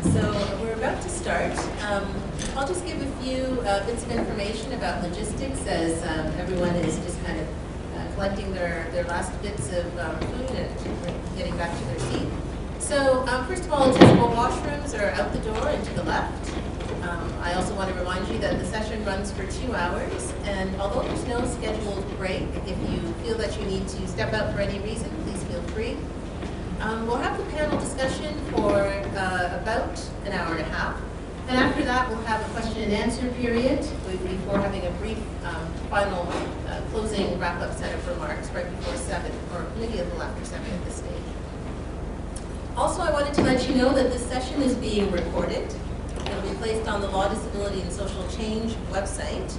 So we're about to start. I'll just give a few bits of information about logistics as everyone is just kind of collecting their last bits of food and getting back to their seat. So first of all, accessible washrooms are out the door and to the left. I also want to remind you that the session runs for 2 hours, and although there's no scheduled break, if you feel that you need to step out for any reason, please feel free. We'll have the panel discussion for about an hour and a half, and after that we'll have a question and answer period before having a brief final closing wrap-up set of remarks right before 7, or maybe a little after 7 at this stage. Also, I wanted to let you know that this session is being recorded. It'll be placed on the Law, Disability and Social Change website.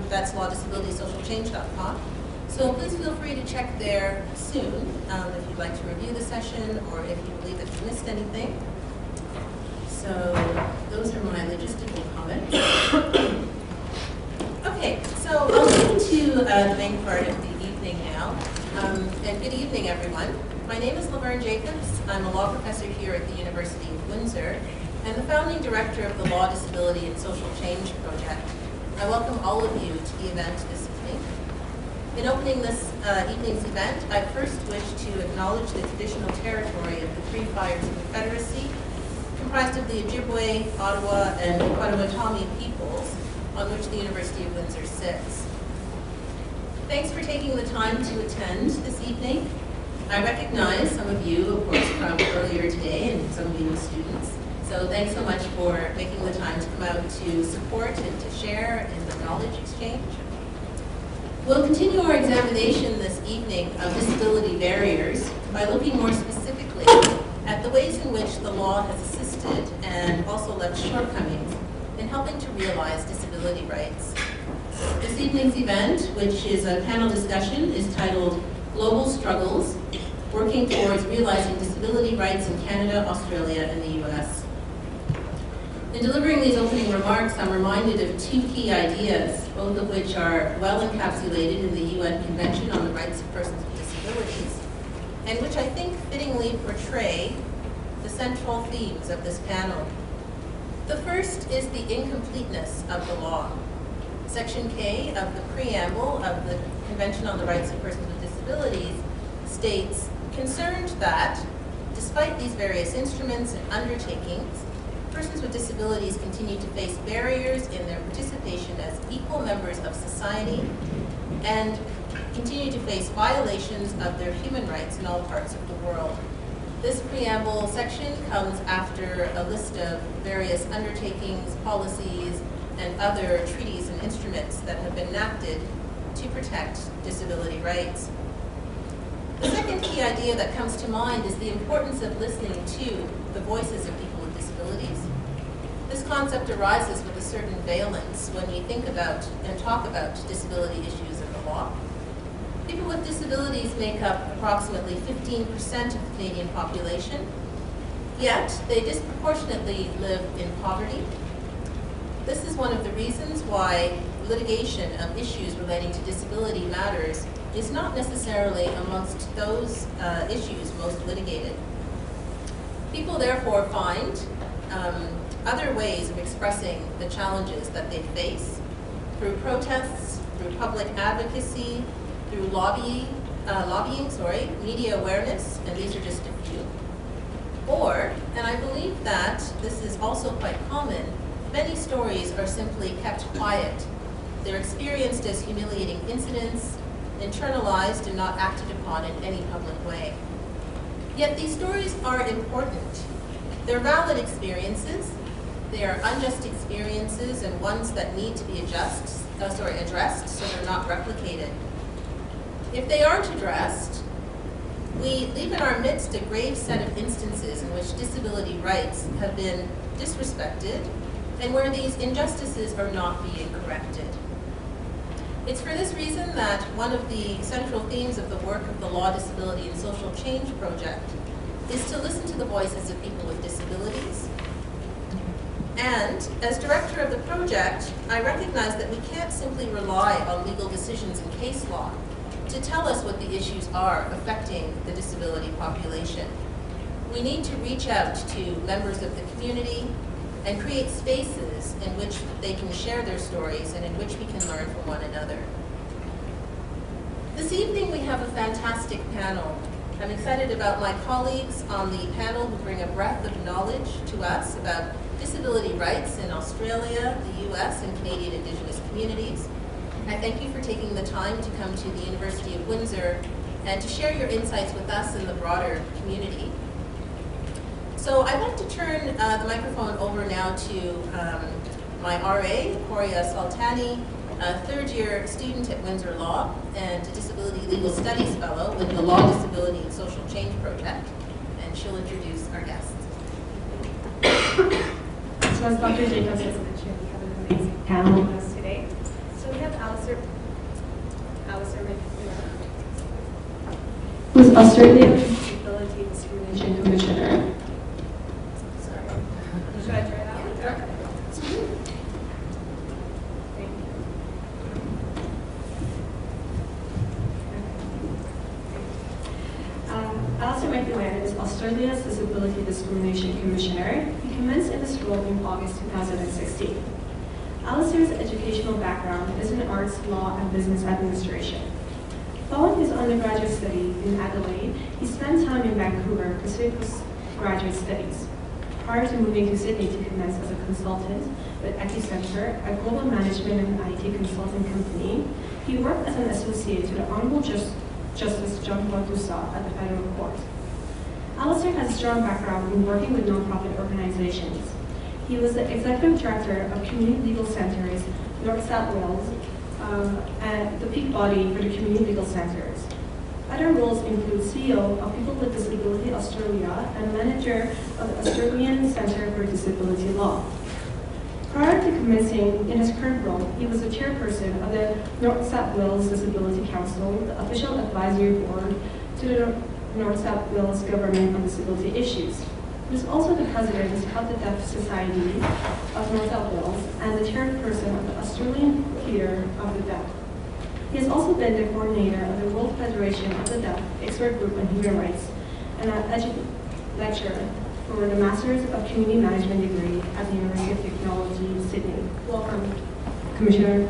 That's lawdisabilitysocialchange.com. So please feel free to check there soon if you'd like to review the session or if you believe that you missed anything. So those are my logistical comments. Okay, so I'll get into the main part of the evening now. And good evening, everyone. My name is Laverne Jacobs. I'm a law professor here at the University of Windsor and the founding director of the Law, Disability and Social Change project. I welcome all of you to the event this evening. In opening this evening's event, I first wish to acknowledge the traditional territory of the Three Fires Confederacy, comprised of the Ojibwe, Ottawa, and Potawatomi peoples, on which the University of Windsor sits. Thanks for taking the time to attend this evening. I recognize some of you, of course, from earlier today, and some of you as students. So thanks so much for making the time to come out to support and to share in the knowledge exchange. We'll continue our examination this evening of disability barriers by looking more specifically at the ways in which the law has assisted and also left shortcomings in helping to realize disability rights. This evening's event, which is a panel discussion, is titled Global Struggles, Working Towards Realizing Disability Rights in Canada, Australia, and the U.S. In delivering these opening remarks, I'm reminded of two key ideas, both of which are well encapsulated in the UN Convention on the Rights of Persons with Disabilities, and which I think fittingly portray the central themes of this panel. The first is the incompleteness of the law. Section K of the preamble of the Convention on the Rights of Persons with Disabilities states, concerned that, despite these various instruments and undertakings, persons with disabilities continue to face barriers in their participation as equal members of society and continue to face violations of their human rights in all parts of the world. This preamble section comes after a list of various undertakings, policies, and other treaties and instruments that have been enacted to protect disability rights. The second key idea that comes to mind is the importance of listening to the voices of people with disabilities. This concept arises with a certain valence when we think about and talk about disability issues in the law. People with disabilities make up approximately 15% of the Canadian population, yet they disproportionately live in poverty. This is one of the reasons why litigation of issues relating to disability matters is not necessarily amongst those issues most litigated. People therefore find other ways of expressing the challenges that they face through protests, through public advocacy, through lobbying, media awareness, and these are just a few. Or, and I believe that this is also quite common, many stories are simply kept quiet. They're experienced as humiliating incidents, internalized and not acted upon in any public way. Yet these stories are important. They're valid experiences. They are unjust experiences and ones that need to be addressed so they're not replicated. If they aren't addressed, we leave in our midst a grave set of instances in which disability rights have been disrespected and where these injustices are not being corrected. It's for this reason that one of the central themes of the work of the Law, Disability and Social Change project is to listen to the voices of people with disabilities. And as director of the project, I recognize that we can't simply rely on legal decisions and case law to tell us what the issues are affecting the disability population. We need to reach out to members of the community and create spaces in which they can share their stories and in which we can learn from one another. This evening we have a fantastic panel. I'm excited about my colleagues on the panel who bring a breadth of knowledge to us about disability rights in Australia, the US, and Canadian Indigenous communities. I thank you for taking the time to come to the University of Windsor and to share your insights with us and the broader community. So I'd like to turn the microphone over now to my RA, Korea Saltani, a third-year student at Windsor Law and a Disability Legal Studies Fellow with the Law, Disability, and Social Change Project. And she'll introduce our guests. So as Dr. Jacobs has mentioned, we have an amazing panel with us today. So we have Alistair who's Australian Disability Discrimination Commissioner. Sorry. Should I try that one? Okay. Thank you. Alistair McLaren is Australia's Disability Discrimination Commissioner. He commenced in this role in August 2016. Alistair's educational background is in arts, law, and business administration. Following his undergraduate study in Adelaide, he spent time in Vancouver pursuing postgraduate studies. Prior to moving to Sydney to commence as a consultant with Epicenter, a global management and IT consulting company, he worked as an associate to the Honorable Justice John Guatusa at the Federal Court. Alistair has a strong background in working with nonprofit organizations. He was the Executive Director of Community Legal Centres, North South Wales, and the peak body for the Community Legal Centres. Other roles include CEO of People with Disability Australia and Manager of the Australian Centre for Disability Law. Prior to commencing in his current role, he was the chairperson of the North South Wales Disability Council, the official advisory board to the North South Wales Government on Disability Issues. He is also the president of the Deaf Society of North South Wales and the chairperson of the Australian Theatre of the Deaf. He has also been the coordinator of the World Federation of the Deaf Expert Group on Human Rights and an lecturer for the Masters of Community Management degree at the University of Technology, Sydney. Welcome, Commissioner.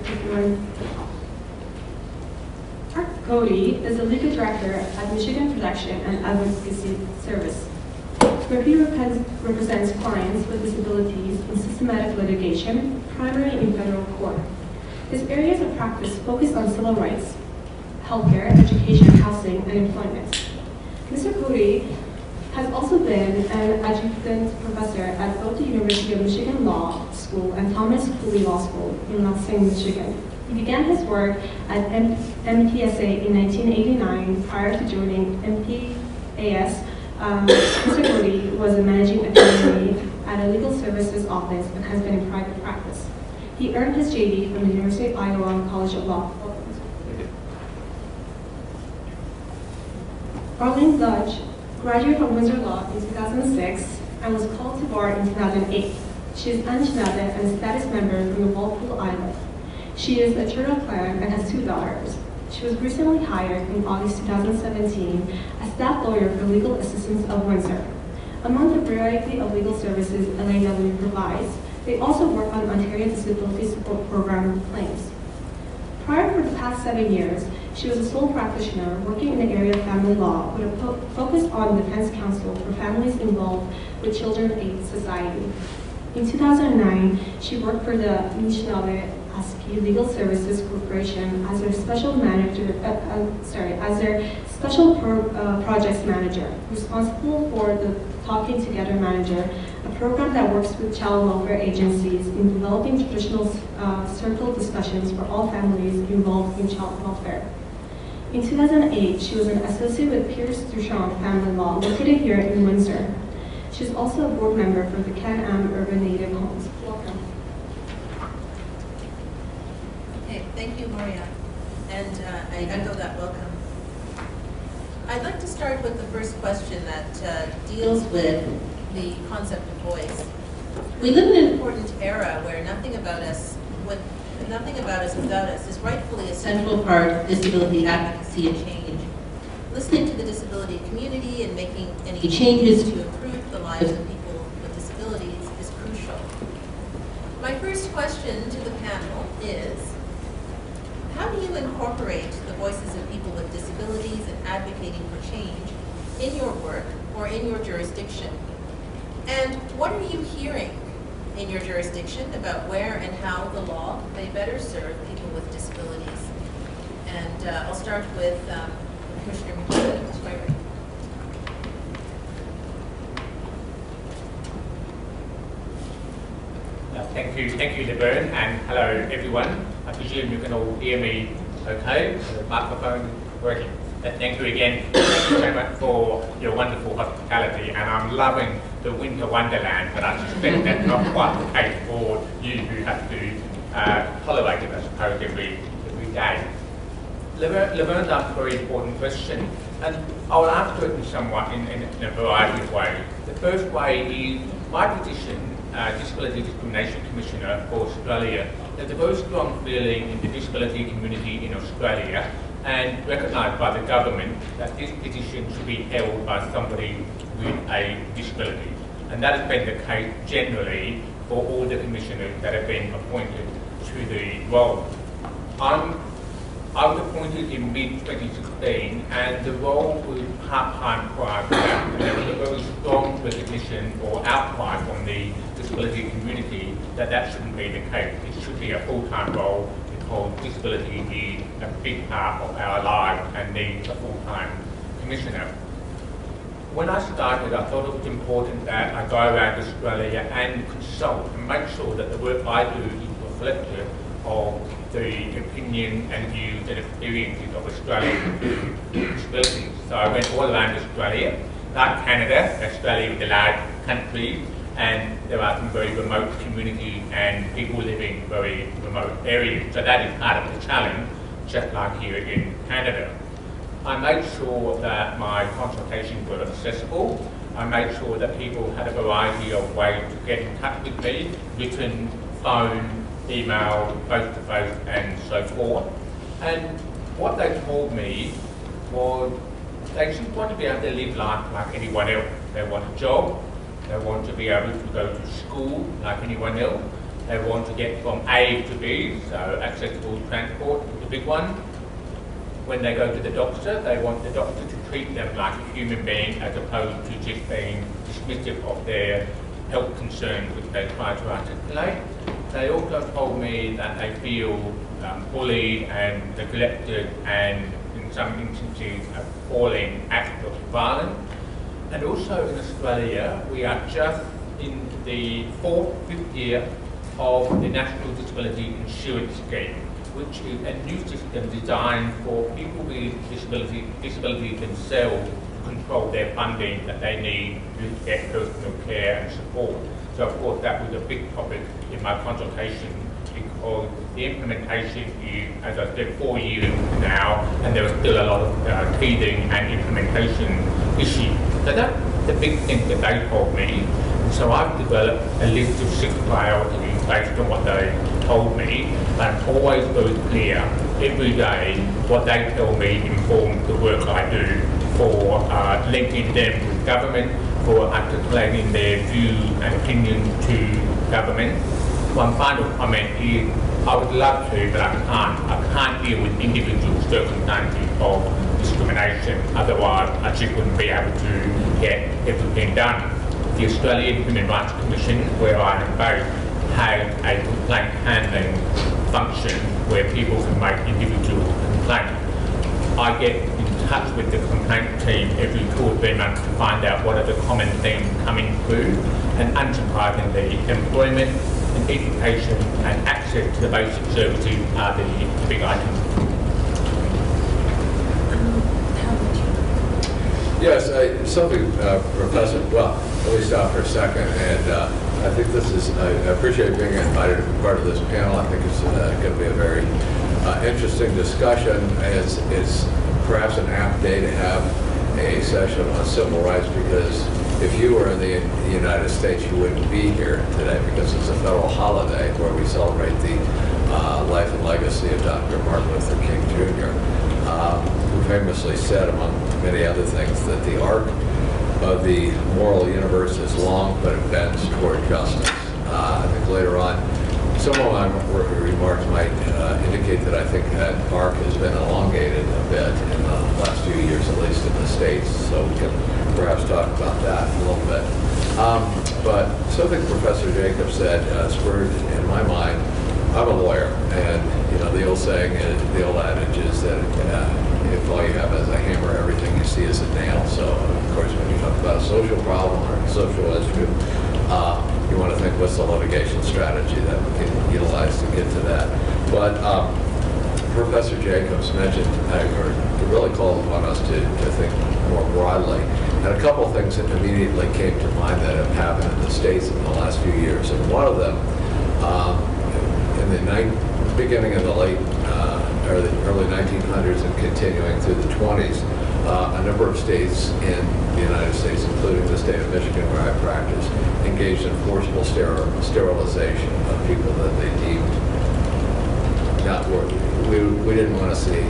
Mark Cody is the legal director at Michigan Protection and Advocacy Service, where he represents clients with disabilities in systematic litigation, primarily in federal court. His areas of practice focus on civil rights, healthcare, education, housing, and employment. Mr. Cody has also been an adjunct professor at both the University of Michigan Law School and Thomas Cooley Law School in Lansing, Michigan. He began his work at MTSA in 1989 prior to joining MPAS. Mr. Cody was a managing attorney at a legal services office and has been in private practice. He earned his JD from the University of Iowa College of Law. Arlene Dodge graduated from Windsor Law in 2006 and was called to bar in 2008. She is Anishinaabe and a status member from the Walpole Island. She is a Turtle Clan and has 2 daughters. She was recently hired in August 2017 as staff lawyer for Legal Assistance of Windsor. Among the variety of legal services LAW provides, they also work on Ontario Disability Support Program claims. Prior for the past 7 years, she was a sole practitioner working in the area of family law with a focus on defense counsel for families involved with Children's Aid Society. In 2009, she worked for the Anishinaabe ASPE Legal Services Corporation as their special manager, projects manager, responsible for the Talking Together Manager, a program that works with child welfare agencies in developing traditional circle discussions for all families involved in child welfare. In 2008, she was an associate with Pierce Duchamp Family Law, located here in Windsor. She's also a board member for the Can-Am Urban Native Homes. Welcome. Okay, thank you, Maria. And I echo that welcome. I'd like to start with the first question that deals with the concept of voice. We live in an important era where nothing about us without us is rightfully a central part of disability advocacy and change. Listening to the disability community and making any changes to lives of people with disabilities is crucial. My first question to the panel is, how do you incorporate the voices of people with disabilities and advocating for change in your work or in your jurisdiction? And what are you hearing in your jurisdiction about where and how the law may better serve people with disabilities? And I'll start with Commissioner McKeown, who's my right. Thank you, Laverne, and hello everyone. I presume you can all hear me okay. The microphone is working. Thank you again. Thank you so much for your wonderful hospitality, and I'm loving the winter wonderland, but I suspect that's not quite the case for you who have to tolerate it, I suppose, every day. Laverne's asked a very important question, and I'll answer it in a variety of ways. The first way is my position, Disability Discrimination Commissioner for Australia. There's a very strong feeling in the disability community in Australia and recognised by the government that this position should be held by somebody with a disability. And that has been the case generally for all the commissioners that have been appointed to the role. I was appointed in mid-2016, and the role was part-time prior to that. And there was a very strong recognition or outcry from the disability community that that shouldn't be the case. It should be a full-time role because disability is a big part of our lives and needs a full-time commissioner. When I started, I thought it was important that I go around Australia and consult and make sure that the work I do is reflective of the opinion and views and experiences of Australians with disabilities. So I went all around Australia, like Canada. Australia is a large country, and there are some very remote communities and people living in very remote areas. So that is part of the challenge, just like here in Canada. I made sure that my consultations were accessible. I made sure that people had a variety of ways to get in touch with me, written, phone, email, face-to-face, and so forth. And what they told me was they just want to be able to live life like anyone else. They want a job, they want to be able to go to school like anyone else, they want to get from A to B, so accessible transport is the big one. When they go to the doctor, they want the doctor to treat them like a human being as opposed to just being dismissive of their health concerns which they try to articulate. They also told me that they feel bullied and neglected and in some instances appalling acts of violence. And also in Australia, we are just in the fifth year of the National Disability Insurance Scheme, which is a new system designed for people with disabilities themselves to control their funding that they need to get personal care and support. So of course that was a big topic in my consultation because the implementation is, as I said, 4 years now, and there are still a lot of teething and implementation issues. So that's the big thing that they told me. And so I've developed a list of 6 priorities based on what they told me, but I'm always very clear every day what they tell me informs the work I do for linking them with government, for articulating their views and opinions to government. One final comment is I would love to, but I can't. I can't deal with individual circumstances of discrimination, otherwise I just wouldn't be able to get everything done. The Australian Human Rights Commission, where I am based, has a complaint handling function where people can make individual complaints. I get in touch with the complaint team every 2 or 3 months to find out what are the common themes coming through, and unsurprisingly, employment and education and access to the basic services are the big items. Yes, something, Professor, well, let me stop for a second, and I think this is, I appreciate being invited to be part of this panel. I think it's going to be a very interesting discussion. It's perhaps an apt day to have a session on civil rights, because if you were in the United States, you wouldn't be here today, because it's a federal holiday where we celebrate the life and legacy of Dr. Martin Luther King Jr., who famously said, among many other things, that the arc of the moral universe is long, but it bends toward justice. I think later on, some of my remarks might indicate that I think that arc has been elongated a bit in the last few years, at least in the States, so we can perhaps talk about that a little bit. But something Professor Jacobs said spurred in my mind. I'm a lawyer, and the old saying, the old adage is that if all you have is a hammer, everything you see is a nail. So, of course, when you talk about a social problem or a social issue, you want to think, what's the litigation strategy that we can utilize to get to that? But Professor Jacobs mentioned, or really called upon us to think more broadly. And a couple of things that immediately came to mind that have happened in the States in the last few years. And one of them, in the beginning of the or the early 1900s and continuing through the 20s, a number of states in the United States, including the state of Michigan where I practice, engaged in forcible sterilization of people that they deemed not worthy. We didn't want to see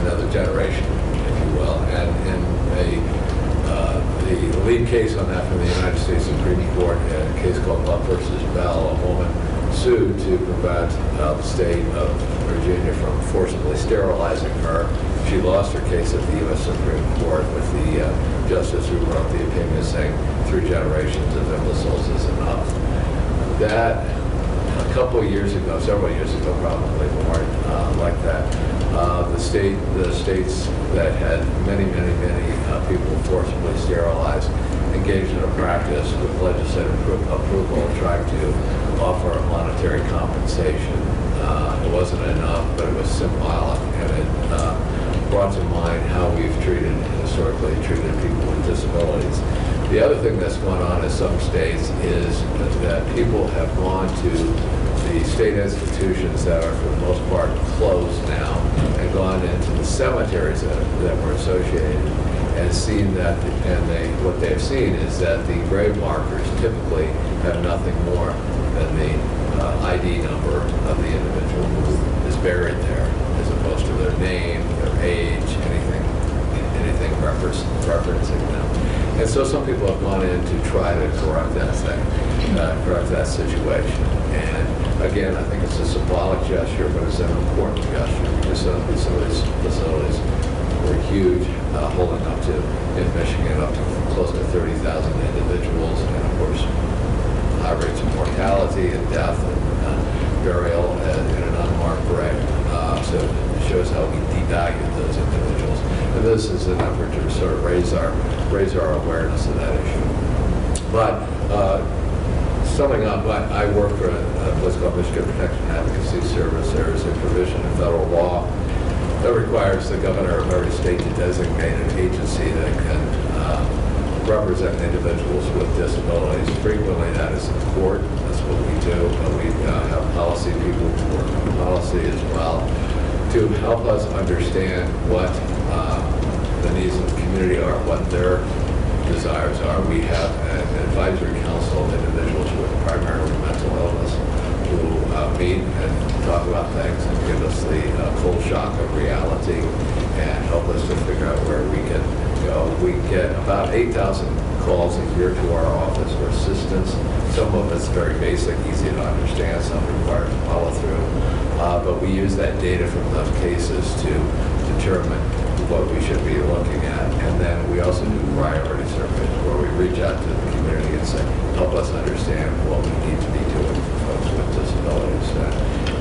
another generation, if you will. And in the lead case on that from the United States Supreme Court, a case called Buck versus Bell, a woman sued to prevent the state of Virginia from forcibly sterilizing her. She lost her case at the U.S. Supreme Court with the justice who wrote the opinion saying 3 generations of imbeciles is enough. That, a couple of years ago, several years ago probably more like that, the states that had many people forcibly sterilized engaged in a practice with legislative approval trying to offer monetary compensation. It wasn't enough, but it was symbolic, and it brought to mind how we've historically treated people with disabilities. The other thing that's going on in some states is that people have gone to the state institutions that are for the most part closed now and gone into the cemeteries that were associated and seen that, and what they've seen is that the grave markers typically have nothing more than the ID number of the individual who is buried there, as opposed to their name, their age, anything referencing them. And so some people have gone in to try to correct that thing, correct that situation. And again, I think it's a symbolic gesture, but it's an important gesture because some of these facilities were huge, holding up to, in Michigan, up to close to 30,000 individuals, and of course, high rates of mortality and death and burial in an unmarked grave. So it shows how we devalue those individuals. And this is an effort to sort of raise our awareness of that issue. But summing up, I work for a place called Michigan Protection Advocacy Service. There is a provision in federal law that requires the governor of every state to designate an agency that can represent individuals with disabilities. Frequently that is the court. That's what we do. But we have policy people who work on policy as well to help us understand what the needs of the community are, what their desires are. We have an advisory council of individuals with primarily mental illness who meet and talk about things and give us the cold shock of reality and help us to figure out where we can go. We get about 8,000 calls a year to our office for assistance. Some of it's very basic, easy to understand, some require follow through. But we use that data from those cases to determine what we should be looking at. And then we also do priority surveys where we reach out to the community and say, help us understand what we need to be doing for folks with disabilities.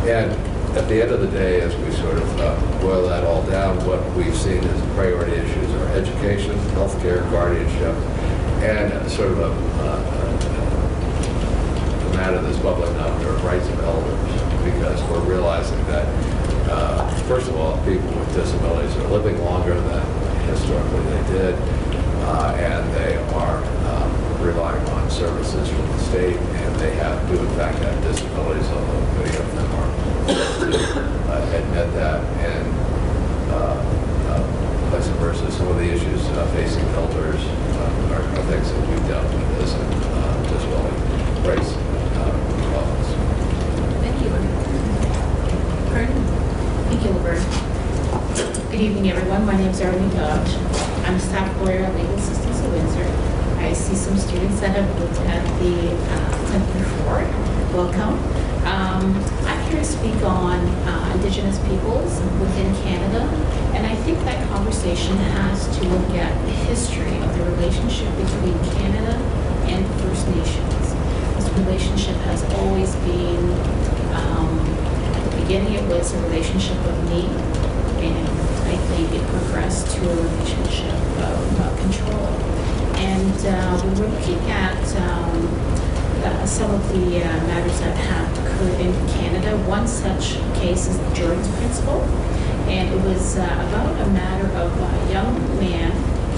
And at the end of the day, as we sort of boil that all down, what we've seen as priority issues are education, healthcare, guardianship, and sort of a matter that's bubbling up, the rights of elders, because we're realizing that first of all, people with disabilities are living longer than historically they did, and they are relying on services from the state, and they do in fact have disabilities, although many of them are admit that, and vice versa. Some of the issues facing elders are things that we've dealt with as disability rights problems. Thank you. Thank you, Laverne. Good evening, everyone. My name is Arlene Dodge. I'm a staff staff lawyer at Legal Assistance of Windsor. I see some students that have looked at the attempt before. Welcome. I'm here to speak on Indigenous peoples within Canada, and I think that conversation has to look at the history of the relationship between Canada and the First Nations. This relationship has always been, at the beginning it was a relationship of need, and I think it progressed to a relationship of control. And we were looking at some of the matters that have occurred in Canada. One such case is the Jordan's Principle, and it was about a matter of a young man.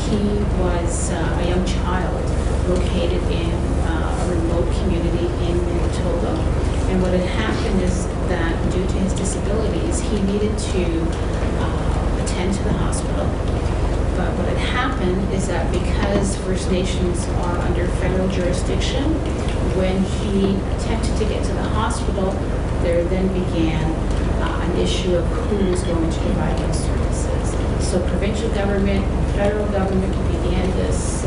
He was a young child located in a remote community in Manitoba, and what had happened is that due to his disabilities, he needed to attend to the hospital. But what had happened is that because First Nations are under federal jurisdiction, when he attempted to get to the hospital, there then began an issue of who was going to provide those services. So provincial government, federal government began this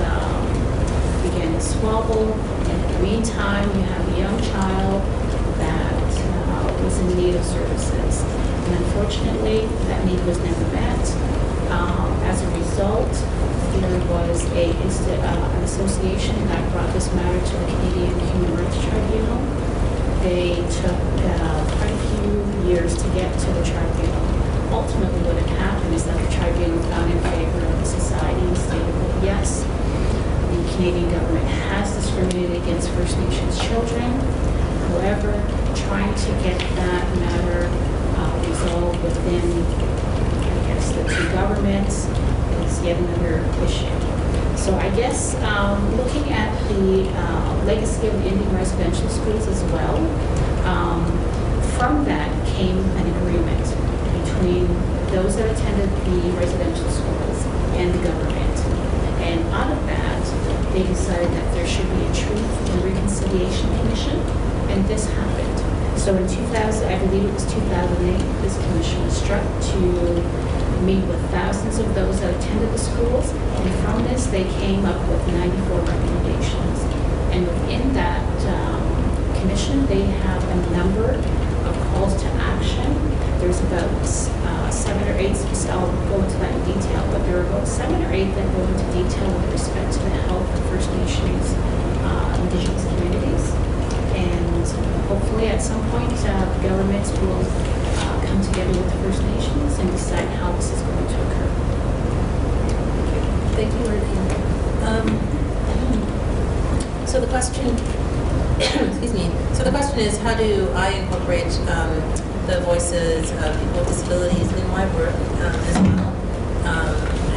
squabble. And in the meantime, you have a young child that was in need of services. And unfortunately, that need was never met. As a result, there was an association that brought this matter to the Canadian Human Rights Tribunal. They took quite a few years to get to the tribunal. Ultimately, what had happened is that the tribunal found in favor of the society and stated that yes, the Canadian government has discriminated against First Nations children. However, trying to get that matter resolved within the two governments is yet another issue. So I guess looking at the legacy of the Indian residential schools as well, from that came an agreement between those that attended the residential schools and the government. And out of that, they decided that there should be a Truth and Reconciliation Commission, and this happened. So in 2000, I believe it was 2008, this commission was struck to meet with thousands of those that attended the schools, and from this they came up with 94 recommendations. And within that commission, they have a number of calls to action. There's about 7 or 8, I'll go into that in detail, but there are about 7 or 8 that go into detail with respect to the health of First Nations Indigenous communities. And hopefully at some point, governments will come together with the First Nations and decide how this is going to occur. Thank you, Ardeen. So the question, excuse me. So the question is, how do I incorporate the voices of people with disabilities in my work as well?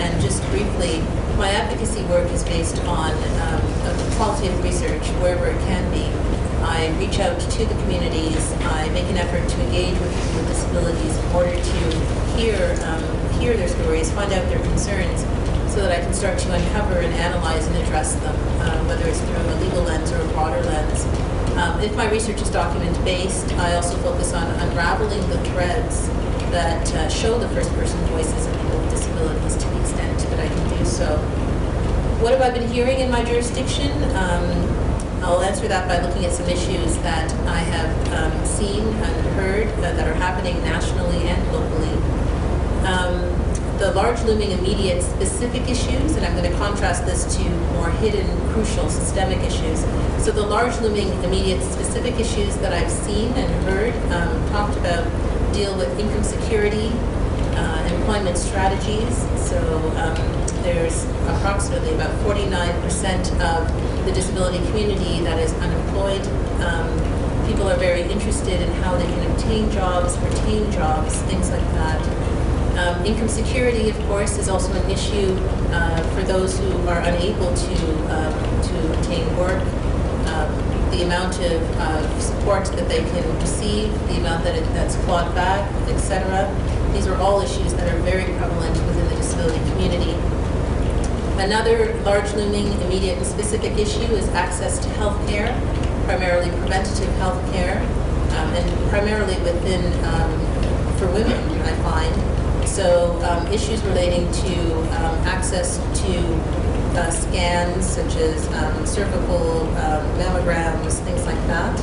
And just briefly, my advocacy work is based on qualitative research wherever it can be. I reach out to the communities. I make an effort to engage with people with disabilities in order to hear their stories, find out their concerns, so that I can start to uncover and analyze and address them, whether it's through a legal lens or a broader lens. If my research is document-based, I also focus on unraveling the threads that show the first-person voices of people with disabilities to the extent that I can do so. What have I been hearing in my jurisdiction? I'll answer that by looking at some issues that I have seen and heard that are happening nationally and locally. The large looming immediate specific issues, and I'm going to contrast this to more hidden, crucial, systemic issues. So the large looming immediate specific issues that I've seen and heard talked about deal with income security, employment strategies. So there's approximately about 49% of the disability community that is unemployed. People are very interested in how they can obtain jobs, retain jobs, things like that. Income security, of course, is also an issue for those who are unable to obtain work. The amount of support that they can receive, the amount that's clawed back, etc. These are all issues that are very prevalent within the disability community. Another large looming, immediate and specific issue is access to health care, primarily preventative health care, and primarily within, for women, I find. So issues relating to access to scans such as cervical mammograms, things like that.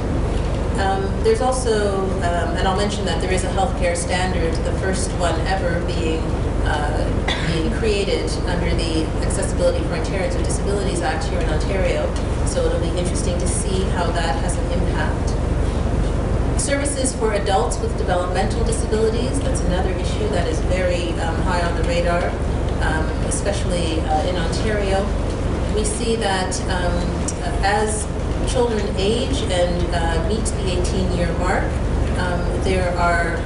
There's also, and I'll mention that there is a healthcare standard, the first one ever being created under the Accessibility for Ontarians with Disabilities Act here in Ontario. So it'll be interesting to see how that has an impact. Services for adults with developmental disabilities, that's another issue that is very high on the radar, especially in Ontario. We see that as children age and meet the 18-year mark, there are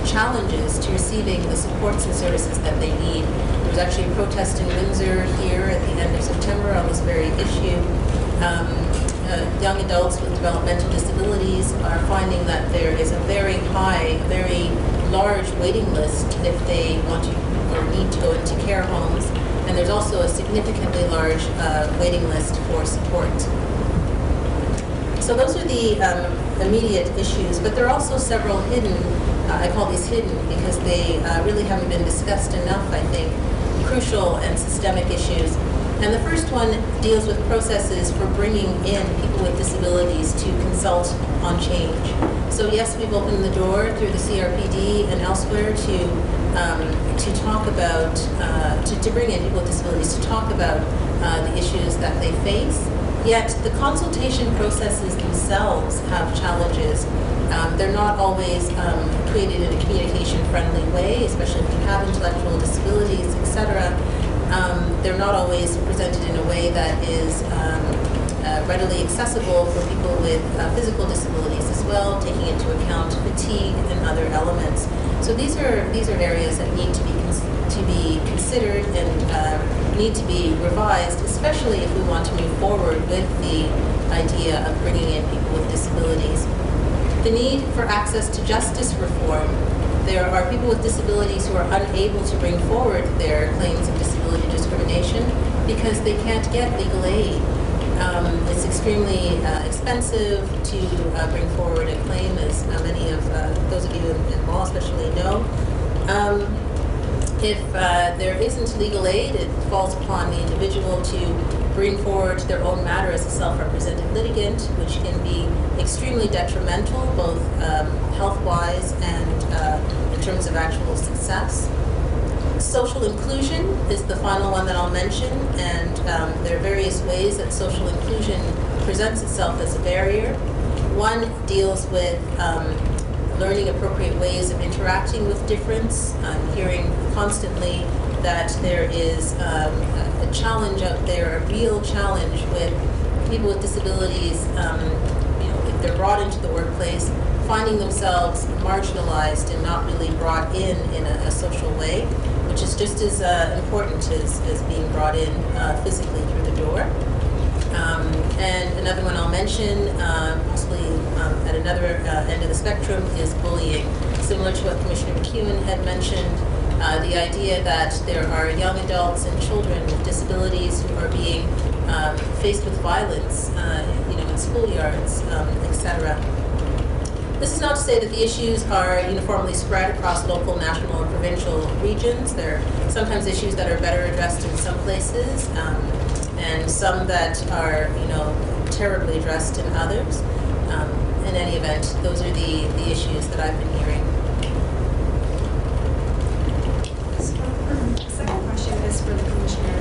challenges to receiving the supports and services that they need. There was actually a protest in Windsor here at the end of September on this very issue. Young adults with developmental disabilities are finding that there is a very high, very large waiting list if they want to or need to go into care homes. And there's also a significantly large waiting list for support. So those are the immediate issues, but there are also several hidden, I call these hidden because they really haven't been discussed enough, I think, crucial and systemic issues. And the first one deals with processes for bringing in people with disabilities to consult on change. So yes, we've opened the door through the CRPD and elsewhere to talk about, to bring in people with disabilities to talk about the issues that they face. Yet the consultation processes themselves have challenges. They're not always created in a communication-friendly way, especially if you have intellectual disabilities, etc. They're not always presented in a way that is readily accessible for people with physical disabilities as well, taking into account fatigue and other elements. So these are areas that need to be considered and need to be revised, especially if we want to move forward with the idea of bringing in people with disabilities. The need for access to justice reform. There are people with disabilities who are unable to bring forward their claims of disability discrimination because they can't get legal aid. It's extremely expensive to bring forward a claim, as many of those of you in law especially know. If there isn't legal aid, it falls upon the individual to bring forward their own matter as a self-represented litigant, which can be extremely detrimental, both health-wise and in terms of actual success. Social inclusion is the final one that I'll mention, and there are various ways that social inclusion presents itself as a barrier. One deals with learning appropriate ways of interacting with difference. I'm hearing constantly that there is a challenge out there, a real challenge with people with disabilities, if they're brought into the workplace, finding themselves marginalized and not really brought in a social way, which is just as important as being brought in physically through the door. And another one I'll mention, possibly at another end of the spectrum, is bullying. Similar to what Commissioner McEwen had mentioned, the idea that there are young adults and children with disabilities who are being faced with violence, in schoolyards, etc. This is not to say that the issues are uniformly spread across local, national, and provincial regions. There are sometimes issues that are better addressed in some places, and some that are, terribly addressed in others. In any event, those are the issues that I've been hearing. So, the second question is for the Commissioner.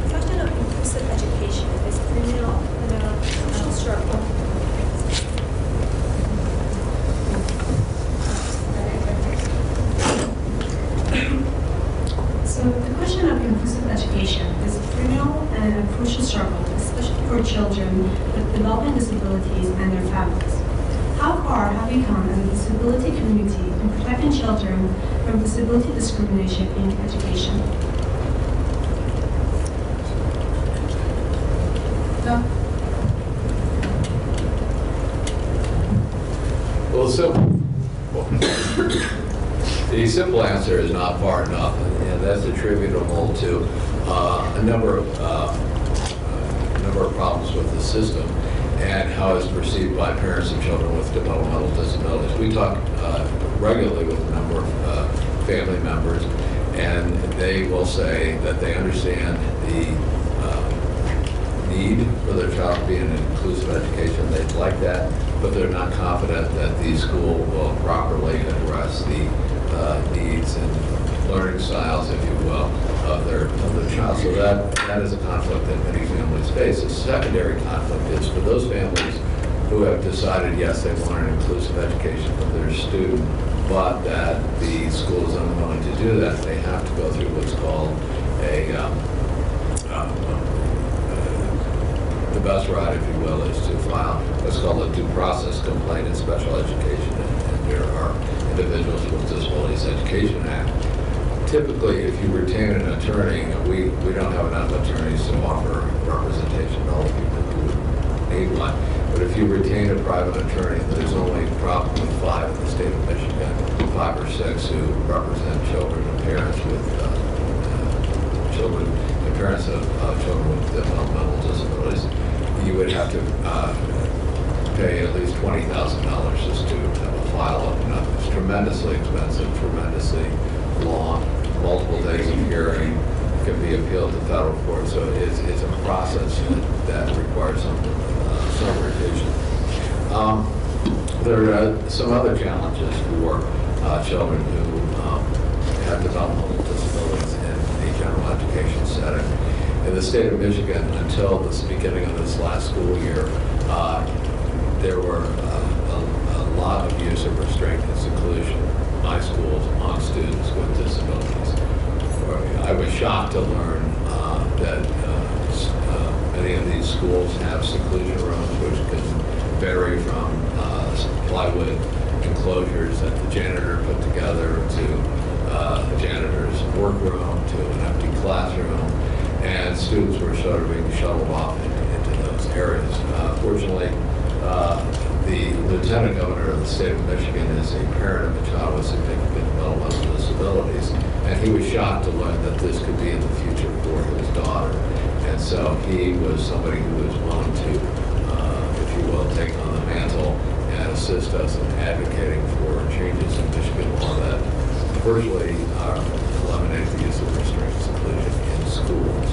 The question of inclusive education is criminal struggle. So the question of inclusive education is a perennial and a crucial struggle, especially for children with development disabilities and their families. How far have we come as a disability community in protecting children from disability discrimination in education? No. The simple answer is not far enough, and that's attributable to a number of problems with the system and how it's perceived by parents of children with developmental disabilities. We talk regularly with a number of family members, and they will say that they understand the need for their child to be in an inclusive education. They'd like that, but they're not confident that the school will properly address the needs and learning styles, if you will, of their child. So that is a conflict that many families face. A secondary conflict is for those families who have decided, yes, they want an inclusive education for their student, but that the school is unwilling to do that. They have to go through what's called the best route, if you will, is to file what's called a due process complaint in special education. And there are individuals with Disabilities Education Act. Typically, if you retain an attorney, we don't have enough attorneys to offer representation to all the people who would need one. But if you retain a private attorney, there's only probably 5 in the state of Michigan, 5 or 6 who represent children and parents with children and parents of children with developmental disabilities. You would have to pay at least $20,000 just to have a file open up. It's tremendously expensive, tremendously long, multiple days of hearing. It can be appealed to federal court, so it's a process that requires some revision. There are some other challenges for children who have developmental disabilities in the general education setting. In the state of Michigan, until the beginning of this last school year, there were a lot of use of restraint and seclusion by schools on students with disabilities. I was shocked to learn that many of these schools have seclusion rooms, which can vary from plywood enclosures that the janitor put together to the janitor's workroom to an empty classroom, and students were sort of being shuttled off into those areas. Fortunately, the lieutenant governor of the state of Michigan is a parent of a child with significant developmental disabilities, and he was shocked to learn that this could be in the future for his daughter. And so he was somebody who was willing to, if you will, take on the mantle and assist us in advocating for changes in Michigan law that virtually eliminate the use of restraint and seclusion in schools.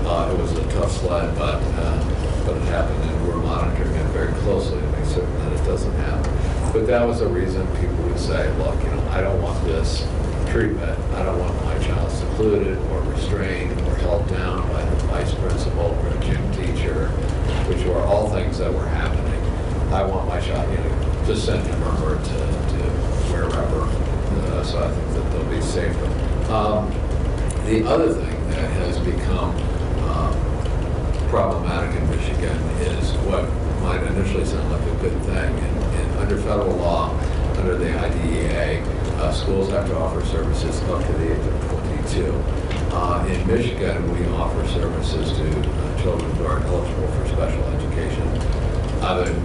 It was a tough sled, but it happened, and we're monitoring it very closely to make certain that it doesn't happen. But that was the reason people would say, look, I don't want this treatment. I don't want my child secluded or restrained or held down by the vice principal or a gym teacher, which were all things that were happening. I want my child, just send him or her to wherever, so I think that they'll be safer. The other thing that has become problematic in Michigan is what might initially sound like a good thing. And under federal law, under the IDEA, schools have to offer services up to the age of 22. In Michigan, we offer services to children who are eligible for special education.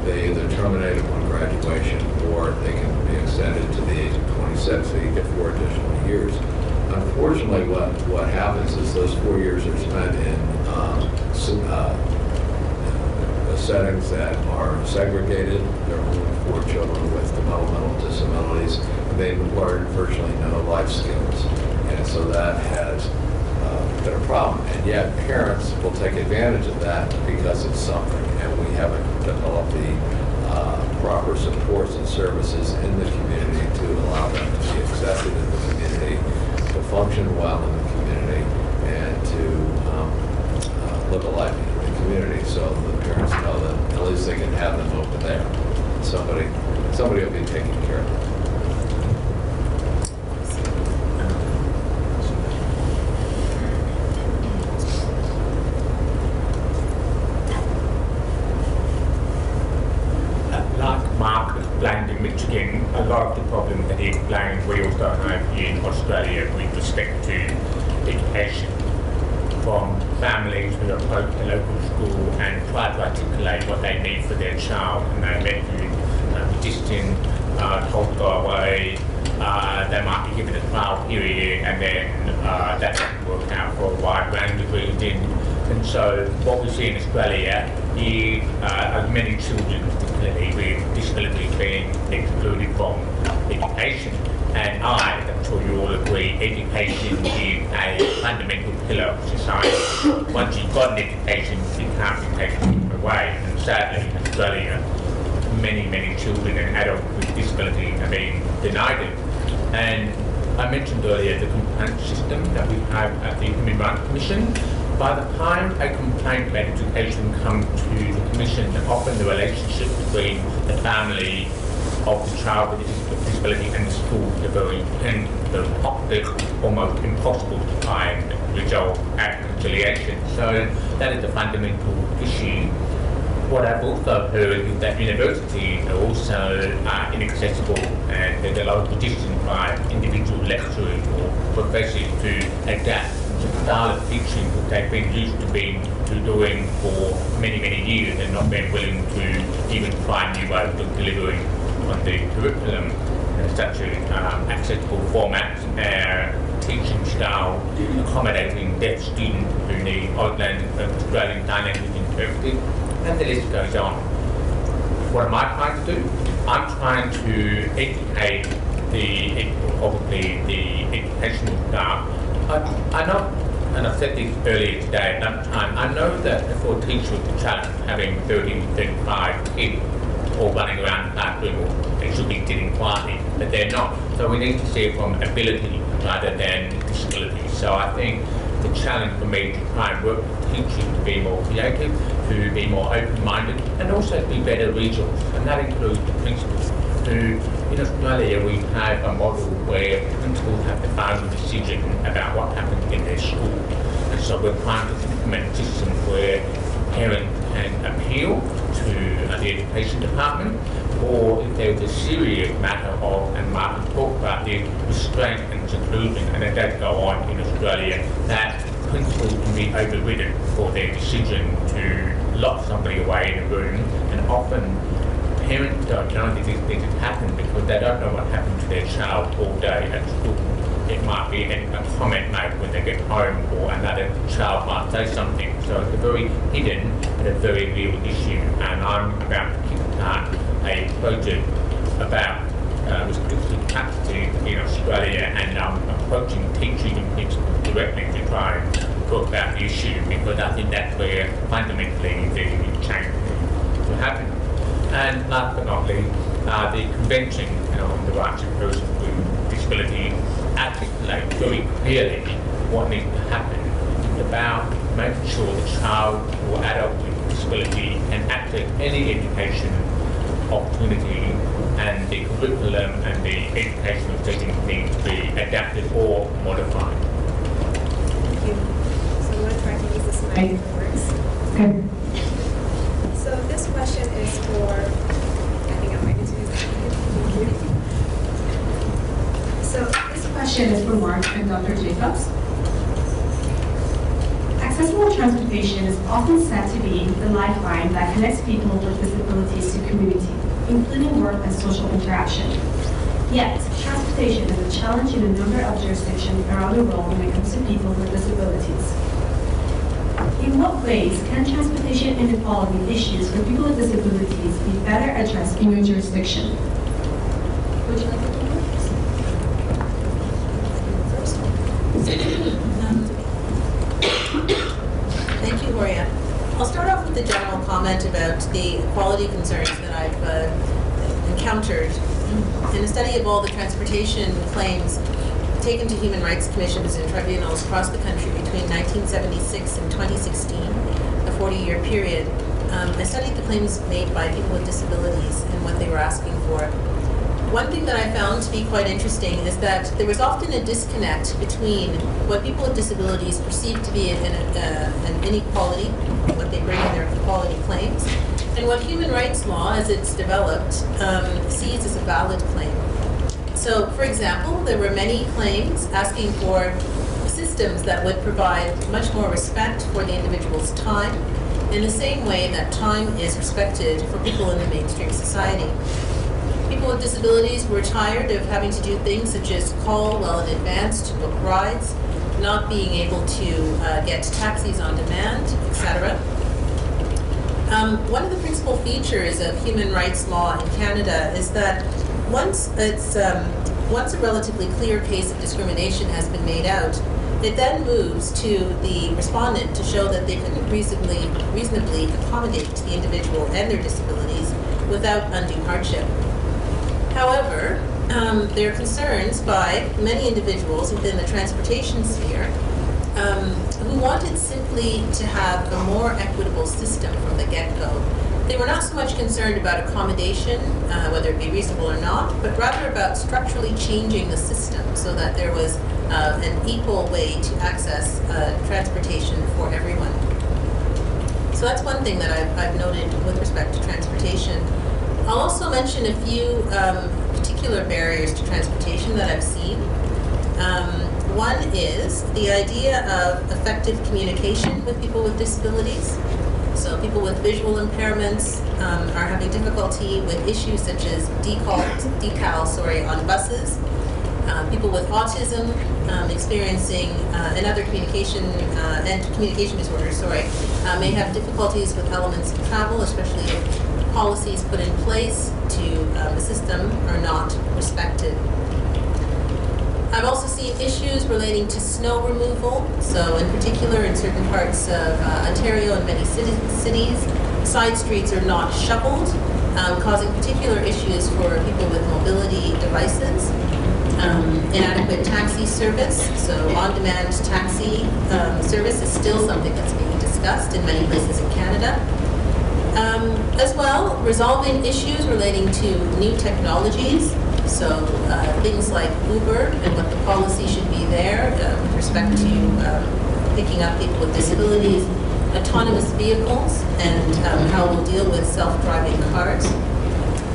They either terminate upon graduation or they can be extended to the age of 26, so you get 4 additional years. Unfortunately, what happens is those 4 years are spent in settings that are segregated. There are only 4 children with developmental disabilities. They learn virtually no life skills, and so that has been a problem. And yet parents will take advantage of that because it's something, and we haven't developed the proper supports and services in the community to allow them to be accepted in the community, to function well in the community, and to live a life in the community, so the parents know that at least they can have them over there. Somebody will be taking care of them. Like Mark explained in Michigan, a lot of the problem that he explained we also have in Australia with respect to education, from families who approach the local school and try to articulate what they need for their child, and they met with resisting, told to go away. They might be given a trial period, and then that doesn't work out for a wide range of reasons. And so what we see in Australia is many children, particularly with disabilities, being excluded from education And I'm sure you all agree, education is a fundamental pillar of society. Once you've got an education, you can't be taken away. And sadly, in Australia, many children and adults with disabilities are being denied it. And I mentioned earlier the complaint system that we have at the Human Rights Commission. By the time a complaint about education comes to the Commission, often the relationship between the family of the child with a disability and the school is very almost impossible to find resolve at conciliation. So that is the fundamental issue. What I've also heard is that universities are also inaccessible, and there's a lot of resistance by individual lecturers or professors to adapt to the style of teaching that they've been used to doing for many years, and not been willing to even try new ways of delivering on the curriculum, such as accessible formats, teaching style, accommodating deaf students who need Auslan Australian Sign Language interpreters, and the list goes on. What am I trying to do? I'm trying to educate the educational staff. I know, and I said this earlier today at lunchtime, I know that for a teacher it's a challenge having 30, 35 kids all running around the classroom, or they should be sitting quietly, but they're not. So we need to see it from ability rather than disability. So I think the challenge for me to try and work with teachers to be more creative, to be more open-minded, and also to be better resource, and that includes the principals. In Australia, we have a model where principals have the final decision about what happens in their school, and so we're trying to implement systems where parents can appeal to the education department, or if there's a serious matter of, and Mark can talk about this, restraint and seclusion, and it does go on in Australia, that principals can be overridden for their decision to lock somebody away in a room, and often parents don't know that these things have happened because they don't know what happened to their child all day at school. It might be a comment made when they get home, or another child might say something. So it's a very hidden but a very real issue. And I'm about to kickstart a project about restricted capacity in Australia, and I'm approaching teachers and principals directly to try and talk about the issue, because I think that's where fundamentally the change will happen. And last but not least, the Convention on the Rights of Persons with Disabilities articulate very clearly what needs to happen. It's about making sure the child or adult with disability can access any education opportunity, and the curriculum and the educational settings need to be adapted or modified. Thank you. So I'm going to try to use this mic if it works. Okay. So this question is for, I think I'm ready to use that. Thank you. So This question is for Mark and Dr. Jacobs. Accessible transportation is often said to be the lifeline that connects people with disabilities to community, including work and social interaction. Yet, transportation is a challenge in a number of jurisdictions around the world when it comes to people with disabilities. In what ways can transportation inequality issues for people with disabilities be better addressed in your jurisdiction? Would you like to go Thank you, Horia. I'll start off with a general comment about the equality concerns that I've encountered in a study of all the transportation claims taken to human rights commissions and tribunals across the country between 1976 and 2016, a 40-year period. I studied the claims made by people with disabilities and what they were asking for. One thing that I found to be quite interesting is that there was often a disconnect between what people with disabilities perceive to be an inequality, what they bring in their equality claims, and what human rights law, as it's developed, sees as a valid claim. So, for example, there were many claims asking for systems that would provide much more respect for the individual's time, in the same way that time is respected for people in the mainstream society. People with disabilities were tired of having to do things such as call well in advance to book rides, not being able to get taxis on demand, etc. One of the principal features of human rights law in Canada is that once it's once a relatively clear case of discrimination has been made out, it then moves to the respondent to show that they couldn't reasonably accommodate the individual and their disabilities without undue hardship. However, there are concerns by many individuals within the transportation sphere who wanted simply to have a more equitable system from the get-go. They were not so much concerned about accommodation, whether it be reasonable or not, but rather about structurally changing the system so that there was an equal way to access transportation for everyone. So that's one thing that I've noted with respect to transportation. I'll also mention a few particular barriers to transportation that I've seen. One is the idea of effective communication with people with disabilities. So people with visual impairments are having difficulty with issues such as decal on buses. People with autism experiencing and other communication disorders, may have difficulties with elements of travel, especially if policies put in place to assist them are not respected. I've also seen issues relating to snow removal. So in particular, in certain parts of Ontario and many cities, side streets are not shoveled, causing particular issues for people with mobility devices. Inadequate taxi service, so on-demand taxi service is still something that's being discussed in many places in Canada. As well, resolving issues relating to new technologies, so things like Uber and what the policy should be there with respect to picking up people with disabilities, autonomous vehicles, and how we'll deal with self-driving cars.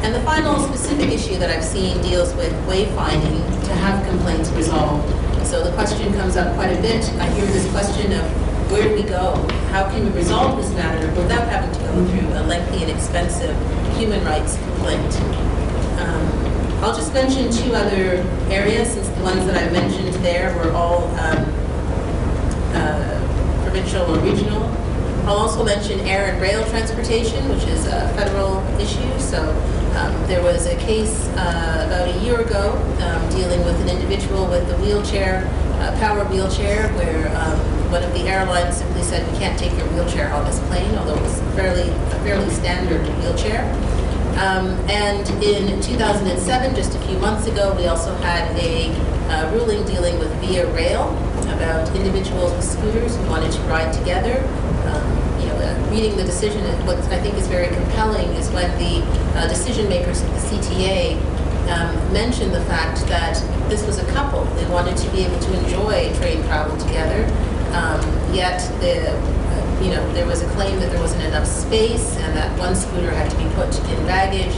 And the final specific issue that I've seen deals with wayfinding to have complaints resolved. So the question comes up quite a bit. I hear this question of where do we go? How can we resolve this matter without having to go through a lengthy and expensive human rights complaint? I'll just mention two other areas, since the ones that I mentioned there were all provincial or regional. I'll also mention air and rail transportation, which is a federal issue. So there was a case about a year ago dealing with an individual with a wheelchair, power wheelchair, where one of the airlines simply said, "We can't take your wheelchair on this plane," although it was a fairly standard wheelchair. And in 2007, just a few months ago, we also had a ruling dealing with Via Rail about individuals with scooters who wanted to ride together. Reading the decision, what I think is very compelling is when the decision makers of the CTA mentioned the fact that this was a couple. They wanted to be able to enjoy train travel together, yet there was a claim that there wasn't enough space and that one scooter had to be put in baggage.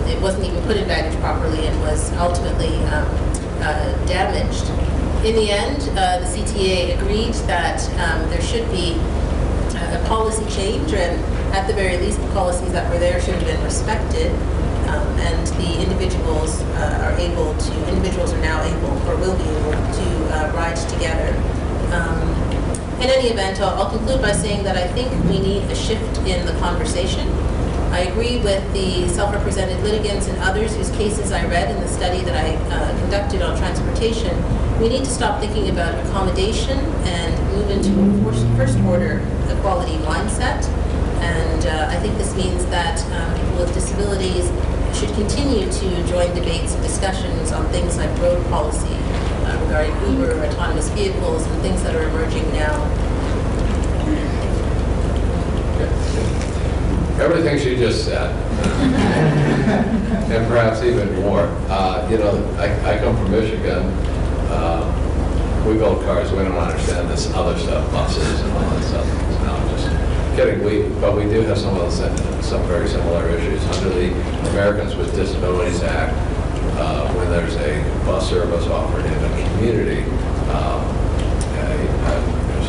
It wasn't even put in baggage properly and was ultimately damaged. In the end, the CTA agreed that there should be a policy change, and at the very least, the policies that were there should have been respected, and the individuals are now able, or will be able, to ride together. In any event, I'll conclude by saying that I think we need a shift in the conversation. I agree with the self-represented litigants and others whose cases I read in the study that I conducted on transportation. We need to stop thinking about accommodation and move into a first-order equality mindset. And I think this means that people with disabilities should continue to join debates and discussions on things like road policy, regarding Uber, autonomous vehicles, and things that are emerging now. Everything she just said, and perhaps even more. I come from Michigan. We build cars. We don't understand this other stuff, buses and all that stuff. No, I'm just kidding. But we do have some very similar issues. Under the Americans with Disabilities Act, when there's a bus service offered in a community, a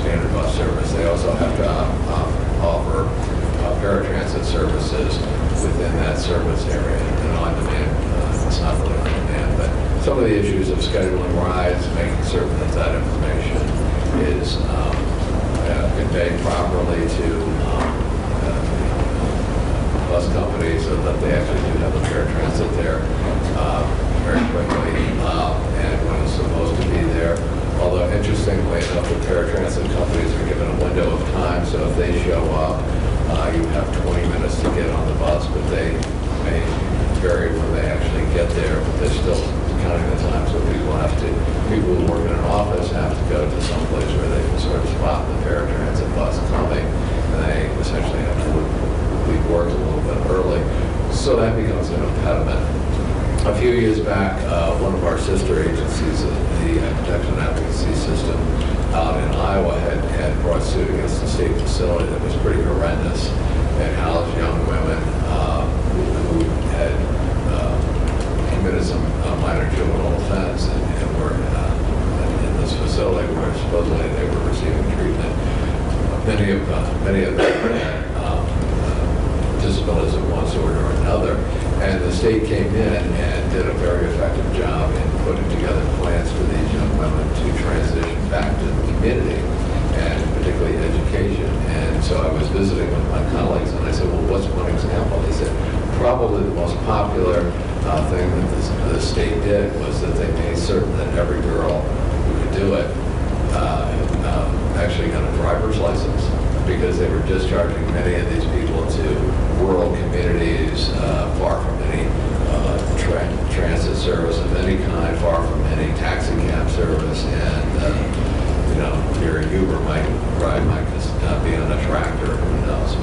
standard bus service, they also have to offer paratransit services within that service area, and on demand. It's not really on demand, but some of the issues of scheduling rides, making certain that information is conveyed properly to bus companies so that they actually do have a paratransit there. very quickly, and when it's supposed to be there. Although interestingly enough, the paratransit companies are given a window of time, so if they show up, you have 20 minutes to get on the bus, but they may vary when they actually get there, but they're still counting the time, so people who work in an office have to go to some place where they can sort of spot the paratransit bus coming, and they essentially have to leave work a little bit early. So that becomes an impediment. A few years back, one of our sister agencies, the Protection Advocacy System out in Iowa, had brought suit against the state facility that was pretty horrendous. It housed young women who had committed some minor juvenile offense and were in this facility where supposedly they were receiving treatment. Many of them had disabilities of one sort or another. And the state came in and did a very effective job in putting together plans for these young women to transition back to the community, and particularly education. And so I was visiting with my colleagues, and I said, well, what's one example? They said, probably the most popular thing that the state did was that they made certain that every girl who could do it actually got a driver's license, because they were discharging many of these people to rural communities, far from any transit service of any kind, far from any taxi cab service, and your Uber might just be on a tractor, who knows,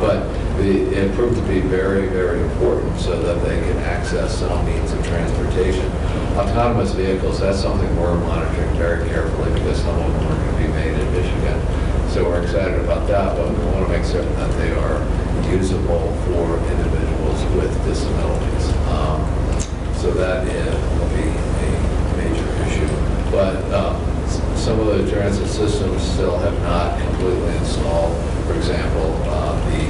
but it proved to be very, very important so that they can access some means of transportation. Autonomous vehicles, that's something we're monitoring very carefully, because some of them are going to be made in Michigan. So we're excited about that, but we want to make certain that they are usable for individuals with disabilities. So that will be a major issue. But some of the transit systems still have not completely installed. For example, the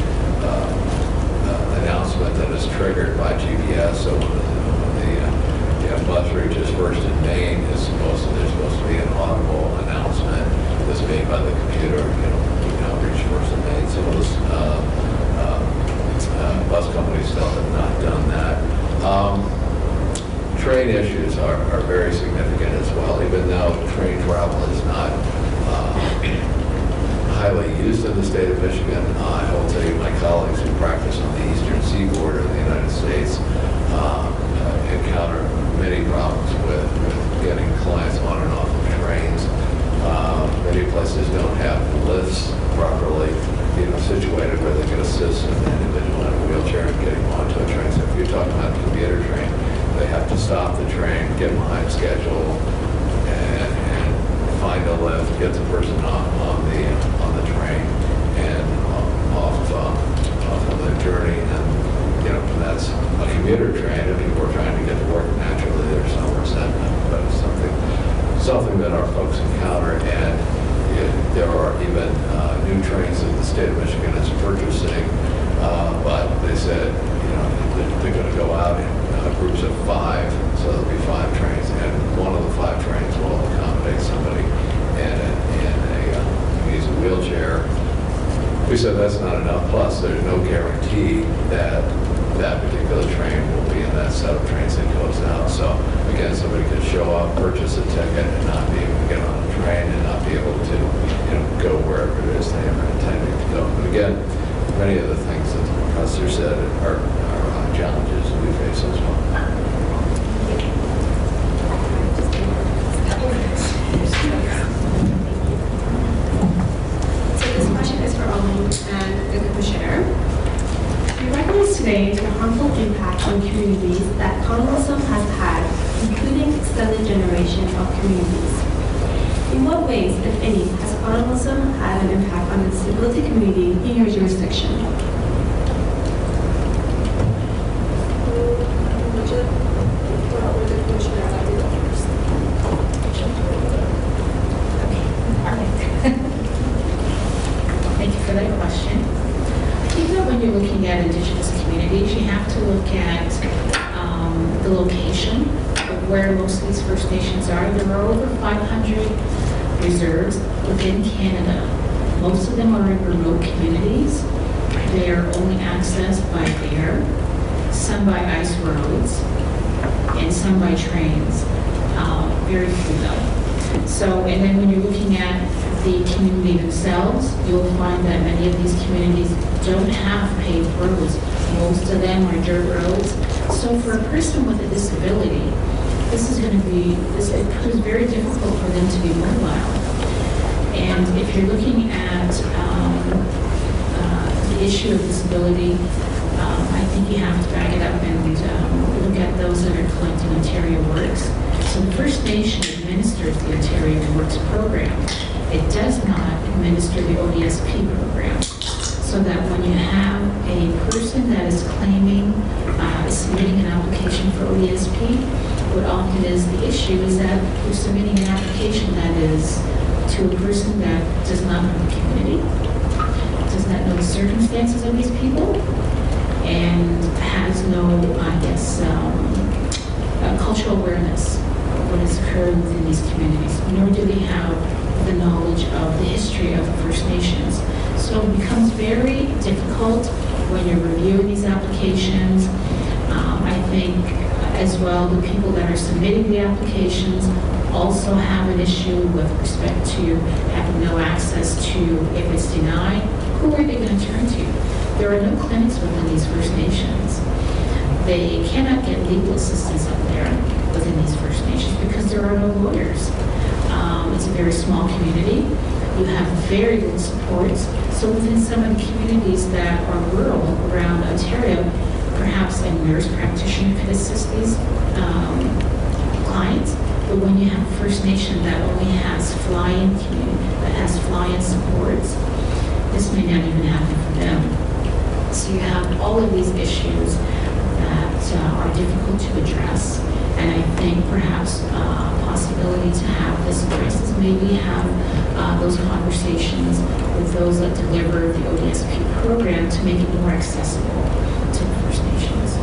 announcement that is triggered by GPS. So when the bus reaches First and Main, there's supposed to be an audible announcement that's made by the computer. Reach First and Main. Some of those bus companies still have not done that. Train issues are very significant as well, even though train travel is not highly used in the state of Michigan. I will tell you, my colleagues who practice on the eastern seaboard of the United States encounter many problems with getting clients on and off of trains. Many places don't have lifts properly situated where they can assist an individual in a wheelchair in getting onto a train. So if you're talking about a commuter train, they have to stop the train, get behind schedule, and find a lift, get the person on the train, and off of their journey. And that's a commuter train, and people are trying to get to work naturally. There's some resentment, but it's something that our folks encounter. And there are even new trains that the state of Michigan is purchasing, but they said they're going to go out in groups of 5, so there'll be 5 trains, and one of the 5 trains will accommodate somebody who needs a wheelchair. We said that's not enough. Plus, there's no guarantee that that particular train will be in that set of trains that goes out. So again, somebody could show up, purchase a ticket, and not be able to get on a train, and not be able to go wherever it is they are intending to go. But again, many of the things that the professor said are challenges we face as well. So this question is for Olin and the Commissioner. We recognize today the harmful impact on communities that colonialism has had, including extended generation of communities. In what ways, if any, has colonialism had an impact on the disability community in your jurisdiction? Thank you for that question. I think that when you're looking at indigenous communities, you have to look at the location of where most of these First Nations are. There are over 500 reserves within Canada. Most of them are in remote communities. They are only accessed by air. some by ice roads, and some by trains. Very few though. So, and then when you're looking at the community themselves, you'll find that many of these communities don't have paved roads. Most of them are dirt roads. So for a person with a disability, this is going to be, it proves very difficult for them to be mobile. And if you're looking at the issue of disability, I think you have to back it up and look at those that are collecting Ontario Works. So the First Nation administers the Ontario Works program. It does not administer the ODSP program. So that when you have a person that is claiming, is submitting an application for ODSP, what often is the issue is that you're submitting an application that is to a person that does not know the community, does not know the circumstances of these people, and has no, I guess, cultural awareness of what has occurred within these communities, nor do they have the knowledge of the history of the First Nations. So it becomes very difficult when you're reviewing these applications. I think as well the people that are submitting the applications also have an issue with respect to having no access to, if it's denied, who are they going to turn to? There are no clinics within these First Nations. They cannot get legal assistance up there within these First Nations because there are no lawyers. It's a very small community. You have very little supports. So within some of the communities that are rural around Ontario, perhaps a nurse practitioner could assist these clients. But when you have a First Nation that only has fly-in community, that has fly-in supports, this may not even happen for them. So you have all of these issues that are difficult to address. And I think perhaps a possibility to have this addressed is maybe have those conversations with those that deliver the ODSP program to make it more accessible to the First Nations.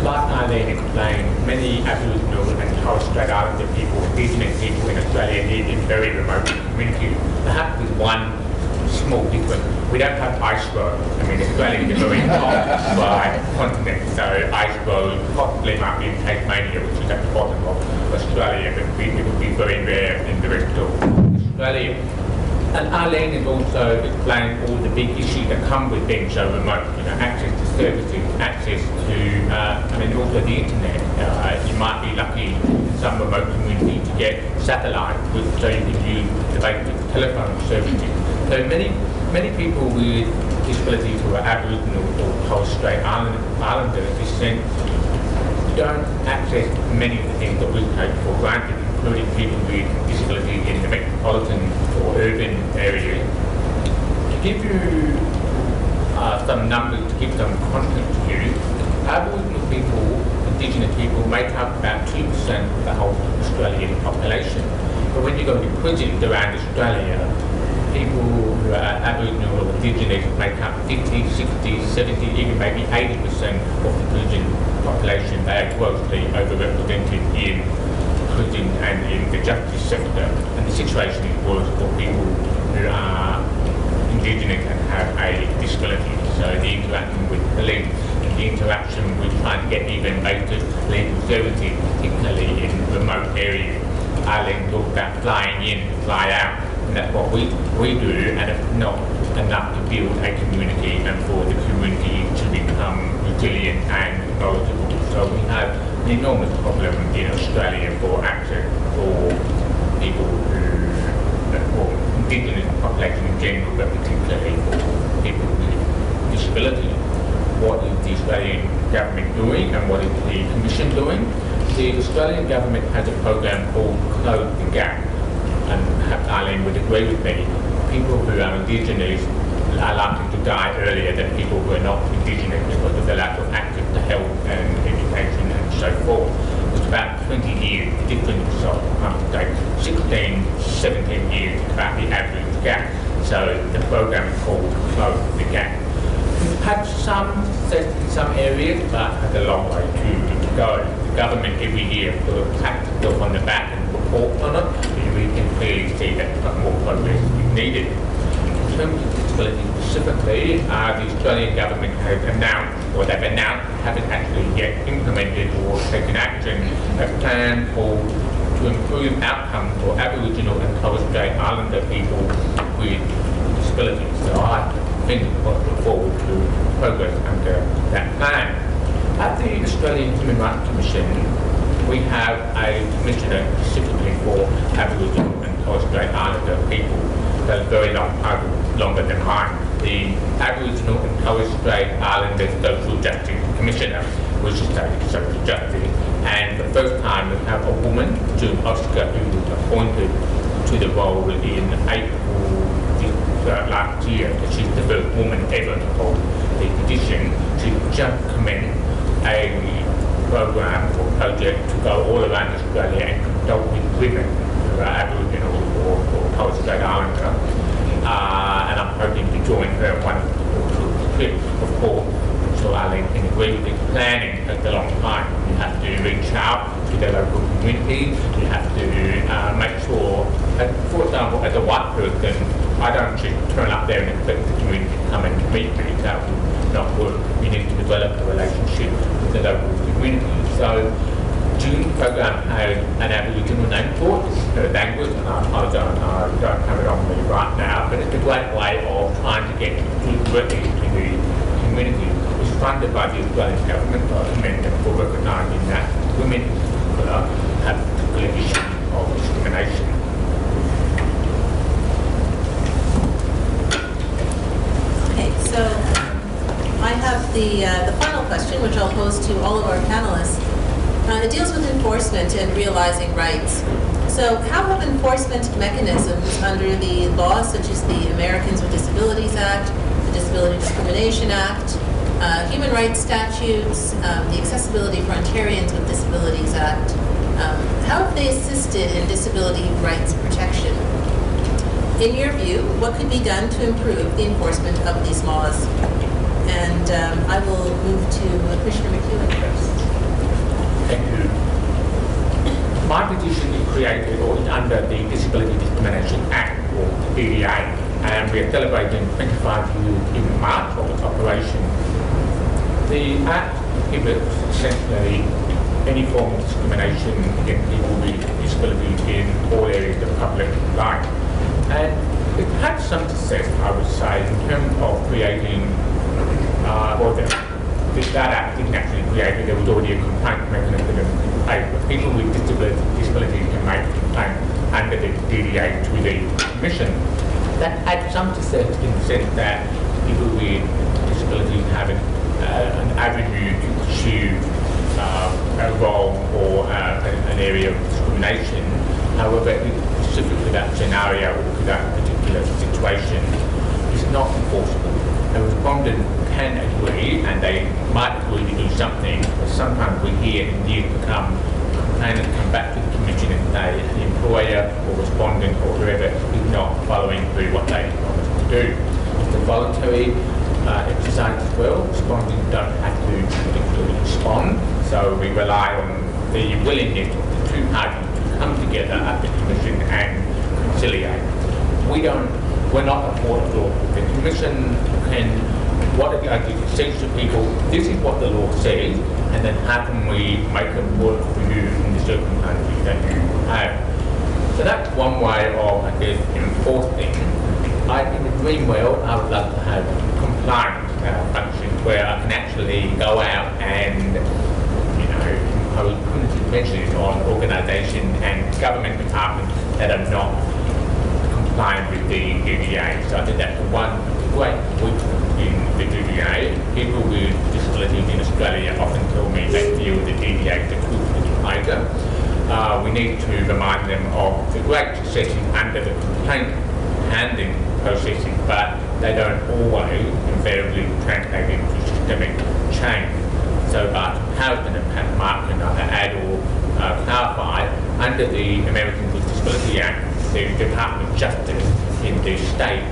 Last night they explained many Aboriginal and Torres Strait Islander people, Indigenous people in Australia live in very remote communities. Perhaps with one small difference. We don't have ice roads. I mean, Australia is a very hot continent, so ice roads possibly might be in Tasmania, which is at the bottom of Australia, but it would be very rare in the rest of Australia. And Arlene has also explained all the big issues that come with being so remote, access to services, access to, also the internet. You might be lucky in some remote community to get satellite, so you can use the basic telephone services. So many people with disabilities who are Aboriginal or Torres Strait Islander descent don't access many of the things that we take for granted, including people with disabilities in the metropolitan or urban areas. To give you some numbers, to give some context to you, Aboriginal people, Indigenous people make up about 2% of the whole Australian population. But when you go to prisons around Australia, people who are Aboriginal or Indigenous make up 50, 60, 70, even maybe 80% of the prison population. They are grossly overrepresented in prison and in the justice sector. And the situation is worse for people who are Indigenous and have a disability. So the interaction with police, the interaction with trying to get even basic legal services, particularly in remote areas. Arlene talked about flying in, fly out. And that's what we do, and it's not enough to build a community and for the community to become resilient and knowledgeable. So we have an enormous problem in Australia for access for people who, for Indigenous population in general, but particularly for people with disability. What is the Australian government doing and what is the Commission doing? The Australian government has a program called Close the Gap. And perhaps Arlene would agree with me, people who are Indigenous are likely to die earlier than people who are not Indigenous because of the lack of access to health and education and so forth. It's about 20 years difference of 16, 17 years is about the average gap. So the program is called Close the Gap. We've had some success in some areas, but has a long way to go. The government every year sort of pats itself on the back and reports on it, and we can clearly see that more progress is needed. terms of disability specifically, the Australian government has announced, or they've announced, haven't actually yet implemented or taken action, a plan to improve outcomes for Aboriginal and Torres Strait Islander people with disabilities. So I think we look forward to progress under that plan. At the Australian Human Rights Commission, we have a commissioner specifically for Aboriginal and Torres Strait Islander people. That's very long, longer than mine. The Aboriginal and Torres Strait Islander Social Justice Commissioner, which is social justice, and for the first time we have a woman, June Oscar, who was appointed to the role in April last year. She's the first woman ever to hold the position. She just commenced a program or project to go all around Australia and consult with women who are Aboriginal or Torres Strait Islander. And I'm hoping to join her one of the trips. Of course, so Arlene can agree with this planning takes a long time. You have to reach out to the local community. You have to make sure, for example, as a white person, I don't just turn up there and expect the community to come and meet me. That would not work. You need to develop a relationship with the local community. So June's program has an Aboriginal name for it. It's her language, and I don't have it on me right now, but it's a great way of trying to get working into the community. It's funded by the Australian government. I commend them for recognising that women in particular have particular issues of discrimination. Okay, so I have the final question, which I'll pose to all of our panelists. It deals with enforcement and realizing rights. So how have enforcement mechanisms under the laws such as the Americans with Disabilities Act, the Disability Discrimination Act, human rights statutes, the Accessibility for Ontarians with Disabilities Act, how have they assisted in disability rights protection? In your view, what could be done to improve the enforcement of these laws? And I will move to Commissioner McEwen first. Thank you. My petition is created or is under the Disability Discrimination Act, or DDA, and we are celebrating 25 years in March of its operation. The Act prohibits essentially any form of discrimination against people with disabilities in all areas of public life. And it had some success, I would say, in terms of creating, that Act didn't actually create it. There was already a complaint mechanism in place, but people with disabilities can make a complaint under the DDA to the Commission. That had some success in the sense that people with disabilities have an avenue to pursue a wrong or an area of discrimination. However, specifically that scenario or that particular situation is not enforceable. A respondent can agree, and they might agree to do something, but sometimes we hear in years to come, complainants come back to the Commission and say the employer or respondent or whoever is not following through what they promised to do. It's a voluntary exercise as well. Respondents don't have to particularly respond, so we rely on the willingness of the two parties to come together at the Commission and conciliate. We're not a court of law. The Commission can, what it does is it says to people, this is what the law says, and then how can we make it work for you in the circumstances that you have. So that's one way of, I guess, enforcing. In the dream world, I would love to have compliance functions where I can actually go out and, impose punitive measures on organisations and government departments that are not complying with the DDA. So I think that's one great weakness in the DDA. People with disabilities in Australia often tell me they feel the DDA is a crucial tiger. We need to remind them of the great successes under the complaint handling processes, but they don't always invariably translate into systemic change. So how can Mark and I add or clarify, under the Americans with Disabilities Act, the Department of Justice in the state,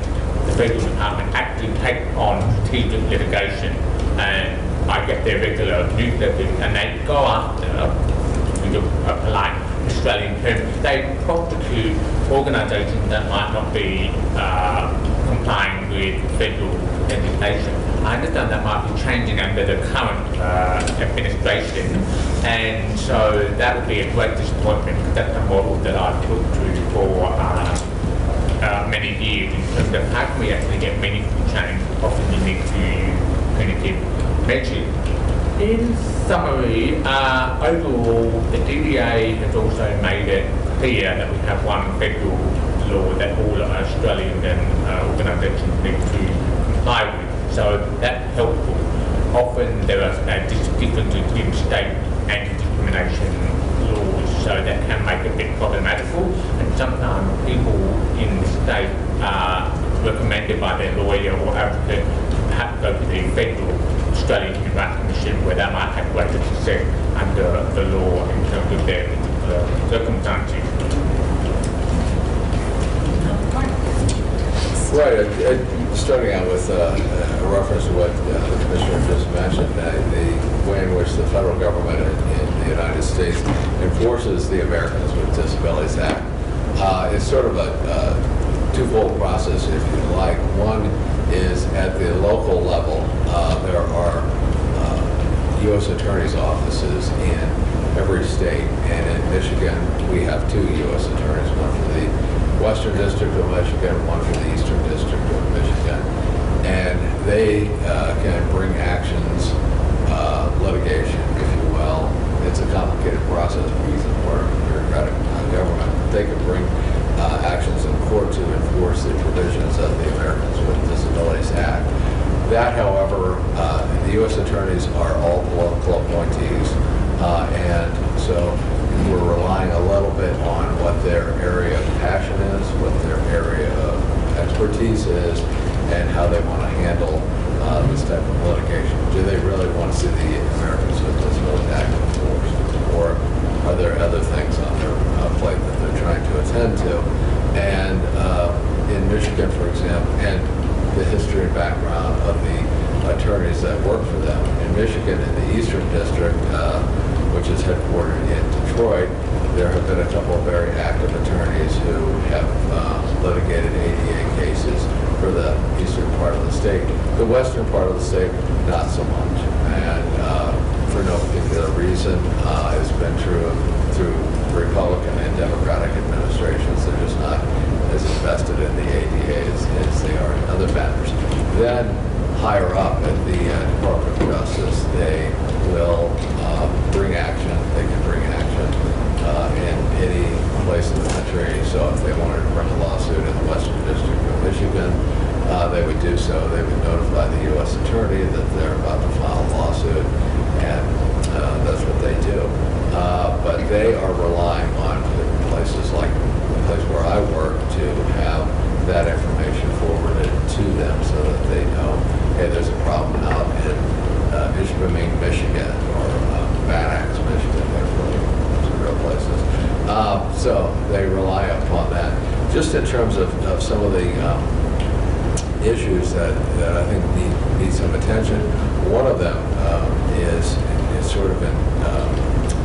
the federal department actually take on strategic litigation, and I get their regular newsletters, and they go after, with a polite Australian term, they prosecute organisations that might not be complying with federal legislation. I understand that might be changing under the current administration, and so that would be a great disappointment because that's the model that I've looked to for many years in terms of how can we actually get meaningful change. Often you need to punitive measures. In summary, overall, the DDA has also made it clear that we have one federal law that all Australian organisations need to comply with. So that's helpful. Often there are differences in state anti-discrimination laws, so that can make it a bit problematical. And sometimes people in the state are recommended by their lawyer or advocate to perhaps go to the federal Australian Human Rights Commission, where they might have greater success under the law in terms of their particular circumstances. Right. Starting out with a reference to what the Commissioner just mentioned, the way in which the federal government in the United States enforces the Americans with Disabilities Act. It's sort of a twofold process, if you like. One is at the local level, there are U.S. Attorney's offices in every state, and in Michigan we have two U.S. attorneys, one for the Western District of Michigan, one for the Eastern District of Michigan, and they can bring actions, litigation, if you will. It's a complicated process because we're a bureaucratic government. They can bring actions in court to enforce the provisions of the Americans with Disabilities Act. That, however, the U.S. attorneys are all political appointees, and so we're relying a little bit on what their area of passion is, what their area of expertise is, and how they want to handle this type of litigation. Do they really want to see the Americans with Disabilities Act enforced, or are there other things on their plate that they're trying to attend to? And in Michigan, for example, and the history and background of the attorneys that work for them. In Michigan, in the Eastern District, which is headquartered in Detroit, there have been a couple of very active attorneys who have litigated ADA cases for the eastern part of the state. The western part of the state, not so much. And for no particular reason, it's been true through Republican and Democratic administrations. They're just not as invested in the ADA as they are in other matters. Then, higher up at the Department of Justice, they will bring action. They can bring action in any place in the country. So if they wanted to bring a lawsuit in the Western District of Michigan, they would do so. They would notify the U.S. attorney that they're about to file a lawsuit, and that's what they do. But they are relying on places like the place where I work to have that information forwarded to them so that they know, hey, there's a problem out in Ishpeming, Michigan, or Bad Axe, Michigan. They're really some real places. So they rely upon that. Just in terms of some of the issues that I think need some attention, one of them is sort of in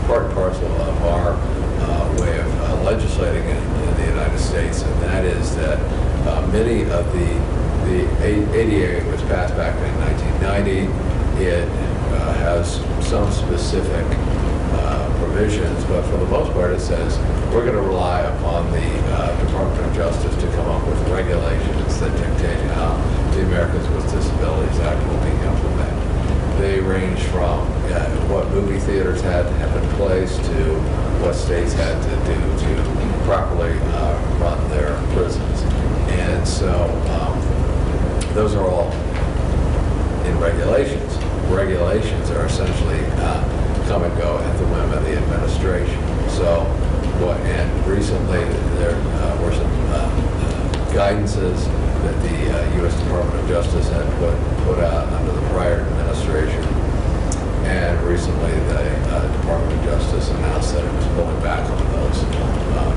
part and parcel of our way of legislating in the United States, and that is that many of the ADA was passed back in 1990. It has some specific provisions, but for the most part it says we're going to rely upon the Department of Justice to come up with regulations that dictate how the Americans with Disabilities Act will be implemented. They range from what movie theaters had to have in place to what states had to do to properly run their prisons. And so those are all in regulations. Regulations are essentially come and go at the whim of the administration. So, and recently there were some guidances that the U.S. Department of Justice had put out under the prior administration. And recently the Department of Justice announced that it was pulling back on those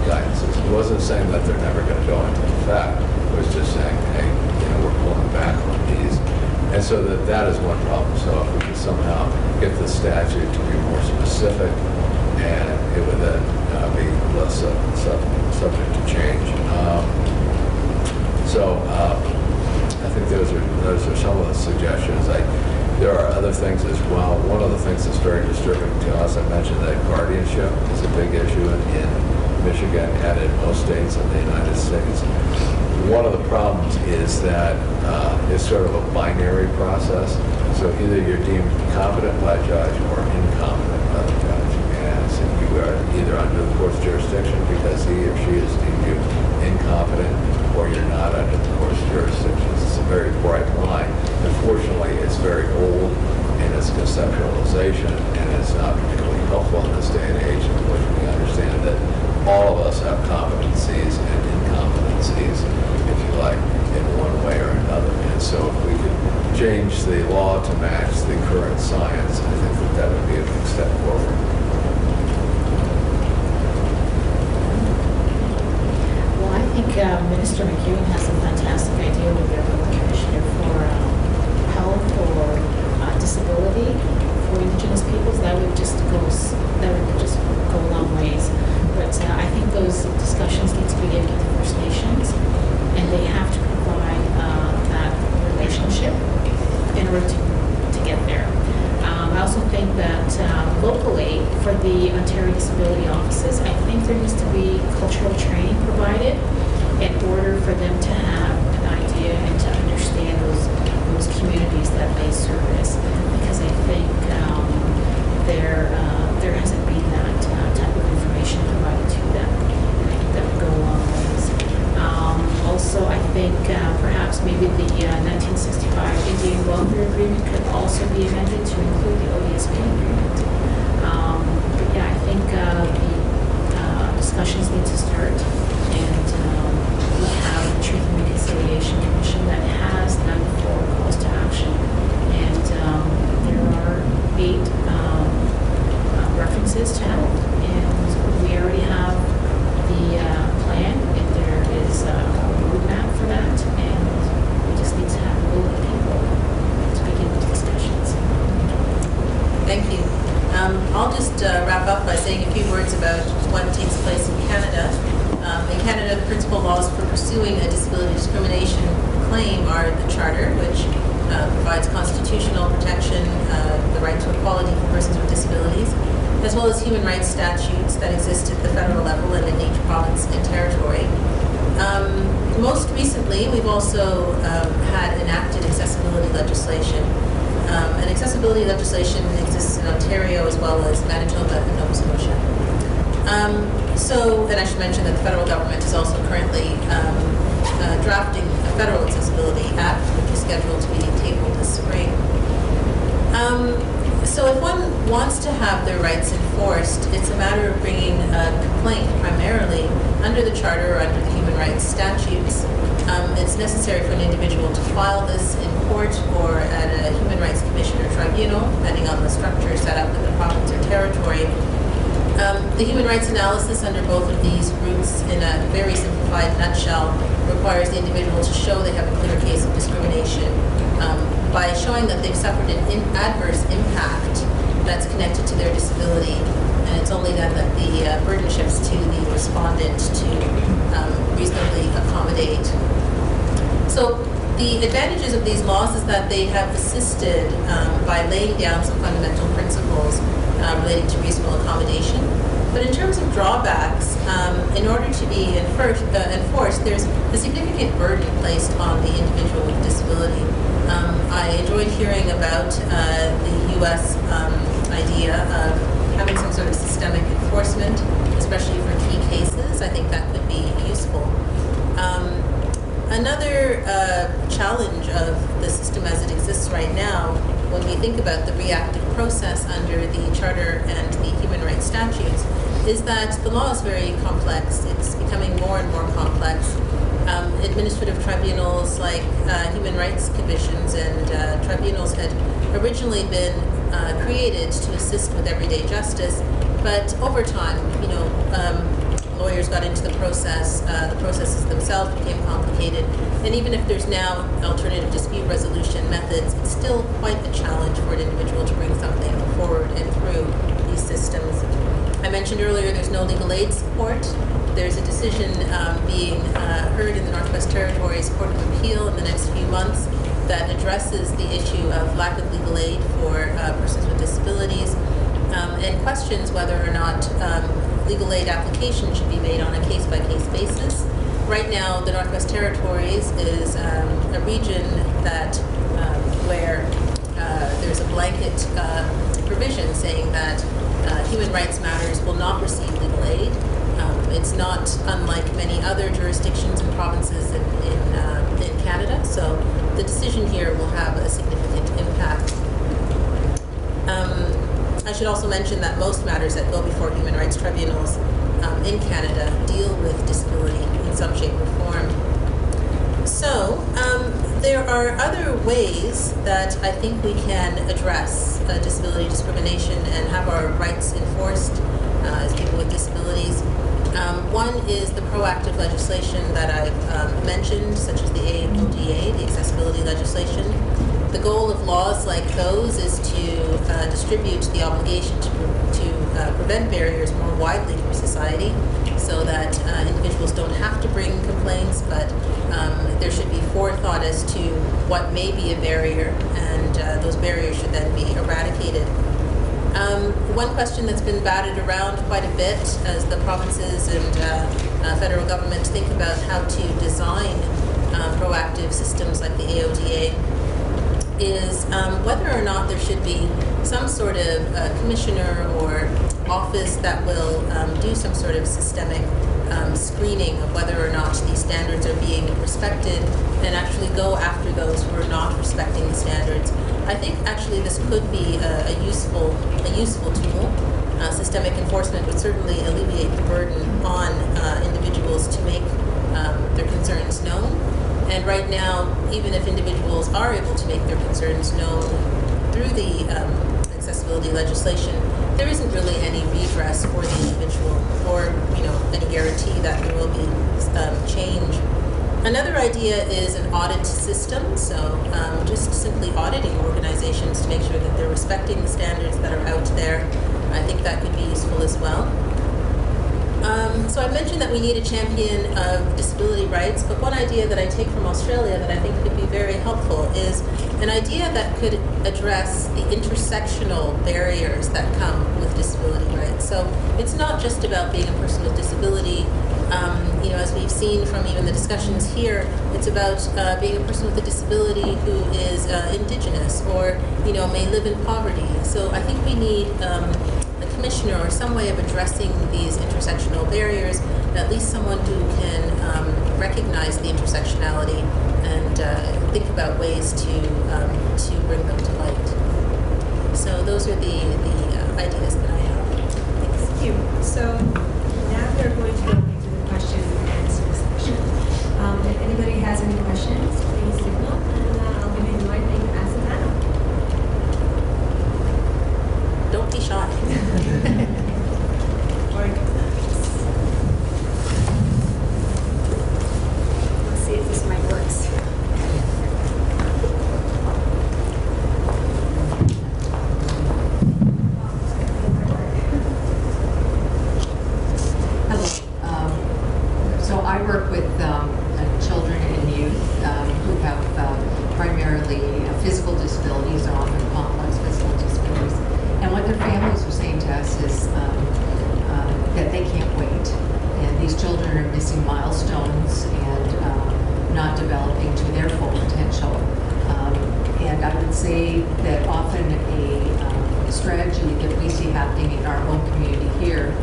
guidances. It wasn't saying that they're never going to go into effect. It was just saying, hey, we're pulling back on these. And so that is one problem. So if we could somehow get the statute to be more specific, and it would then be less subject to change. issue in Michigan and in most states in the United States. One of the problems is that it's sort of a binary process. So either you're deemed competent by a judge or incompetent by the judge. And so you are either under the court's jurisdiction because he or she has deemed you incompetent, or you're not under the court's jurisdiction. It's a very bright line. Unfortunately, it's very old in its conceptualization, and it's not particularly helpful in this day and age in which we understand that all of us have competencies and incompetencies, if you like, in one way or another. And so if we could change the law to match the current science, I think that that would be a big step forward. Well, I think Minister McEwen has a fantastic idea with the Commissioner for Health or Disability for Indigenous peoples. That would just go a long ways. But I think those discussions need to begin with the First Nations, and they have to provide that relationship in order to get there. I also think that locally, for the Ontario Disability Offices, I think there needs to be cultural training provided in order for them to have an idea and to understand those communities that they service. Because I think there hasn't been that type of information provided to them. And I think that would go a long ways. Also, I think perhaps maybe the 1965 Indian Welfare Agreement could also be amended to include the ODSP agreement. But yeah, I think the discussions need to start, and we have the Truth and Reconciliation Commission that has them for calls to action, and there are 8 references to health, and we already have the plan, and there is a roadmap for that, and we just need to have a little people to begin the discussions. Thank you. I'll just wrap up by saying a few words about what takes place in Canada. In Canada, the principal laws for pursuing a disability discrimination claim are the Charter, which provides constitutional protection, the right to equality for persons with disabilities, as well as human rights statutes that exist at the federal level and in each province and territory. Most recently, we've also had enacted accessibility legislation. And accessibility legislation exists in Ontario as well as Manitoba and Nova Scotia. And I should mention that the federal government is also currently drafting a federal accessibility act, which is scheduled to be tabled this spring. So if one wants to have their rights enforced, it's a matter of bringing a complaint primarily under the Charter or under the human rights statutes. It's necessary for an individual to file this in court or at a human rights commission or tribunal, depending on the structure set up in the province or territory. The human rights analysis under both of these routes, in a very simplified nutshell, requires the individual to show they have a clear case of discrimination by showing that they've suffered an adverse impact that's connected to their disability, and it's only then that the burden shifts to the respondent to reasonably accommodate. So the advantages of these laws is that they have assisted by laying down some fundamental principles relating to reasonable accommodation. But in terms of drawbacks, in order to be enforced, there's a significant burden placed on the individual with disability. I enjoyed hearing about the U.S. Idea of having some sort of systemic enforcement, especially for key cases. I think that could be useful. Another challenge of the system as it exists right now, when we think about the reactive process under the Charter and the human rights statutes, is that the law is very complex. It's becoming more and more complex. Administrative tribunals like human rights commissions and tribunals had originally been created to assist with everyday justice, but over time, lawyers got into the process, the processes themselves became complicated, and even if there's now alternative dispute resolution methods, it's still quite a challenge for an individual to bring something forward and through these systems. I mentioned earlier there's no legal aid support. There's a decision being heard in the Northwest Territories Court of Appeal in the next few months that addresses the issue of lack of legal aid for persons with disabilities and questions whether or not legal aid application should be made on a case-by-case basis. Right now, the Northwest Territories is a region that where there's a blanket provision saying that human rights matters will not receive legal aid. It's not unlike many other jurisdictions and provinces in Canada, so the decision here will have a significant impact. I should also mention that most matters that go before human rights tribunals in Canada deal with disability in some shape or form. So, there are other ways that I think we can address disability discrimination and have our rights enforced as people with disabilities. One is the proactive legislation that I've mentioned, such as the AODA, the accessibility legislation. The goal of laws like those is to distribute the obligation to prevent barriers more widely through society, so that individuals don't have to bring complaints, but there should be forethought as to what may be a barrier, and those barriers should then be eradicated. One question that's been batted around quite a bit as the provinces and federal government think about how to design proactive systems like the AODA is whether or not there should be some sort of commissioner or office that will do some sort of systemic screening of whether or not these standards are being respected and actually go after those who are not respecting the standards. I think actually this could be a useful tool. Systemic enforcement would certainly alleviate the burden on individuals to make their concerns known. And right now, even if individuals are able to make their concerns known through the accessibility legislation, there isn't really any redress for the individual or any guarantee that there will be change. Another idea is an audit system, so just simply auditing organizations to make sure that they're respecting the standards that are out there. I think that could be useful as well. So I mentioned that we need a champion of disability rights, but one idea that I take from Australia that I think could be very helpful is an idea that could address the intersectional barriers that come with disability rights. So it's not just about being a person with disability. As we've seen from even the discussions here, it's about being a person with a disability who is Indigenous or may live in poverty. So I think we need a commissioner or some way of addressing these intersectional barriers, at least someone who can recognize the intersectionality and think about ways to bring them to light. So those are the ideas that I have. Thanks. Thank you. So now we're going to go into the question and answer section. If anybody has any questions, please signal, and I'll give you the mic and you can ask the panel. Don't be shy. Let's see if this mic works. So I work with children and youth who have primarily physical disabilities, or often complex physical disabilities. And what their families are saying to us is that they can't wait. And these children are missing milestones and not developing to their full potential. And I would say that often a strategy that we see happening in our own community here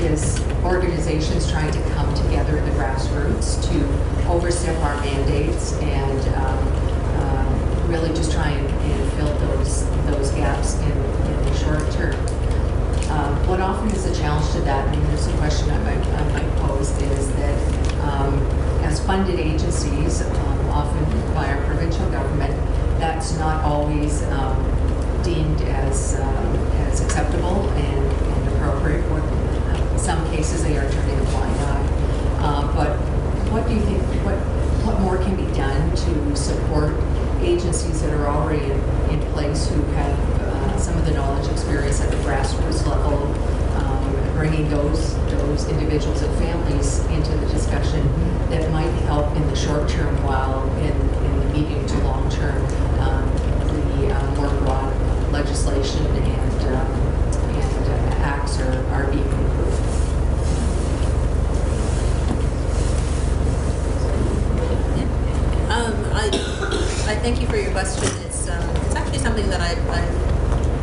is organizations trying to come together at the grassroots to overstep our mandates and really just try and fill those gaps in the short term. What often is a challenge to that, and there's a question I might pose, is that as funded agencies, often by our provincial government, that's not always deemed as acceptable and appropriate. In some cases, they are turning a blind eye. But what do you think? What more can be done to support agencies that are already in place who have some of the knowledge, experience at the grassroots level, bringing those individuals and families into the discussion that might help in the short term, while in the medium to long term, the more broad legislation and acts are being improved? question. It's actually something that I've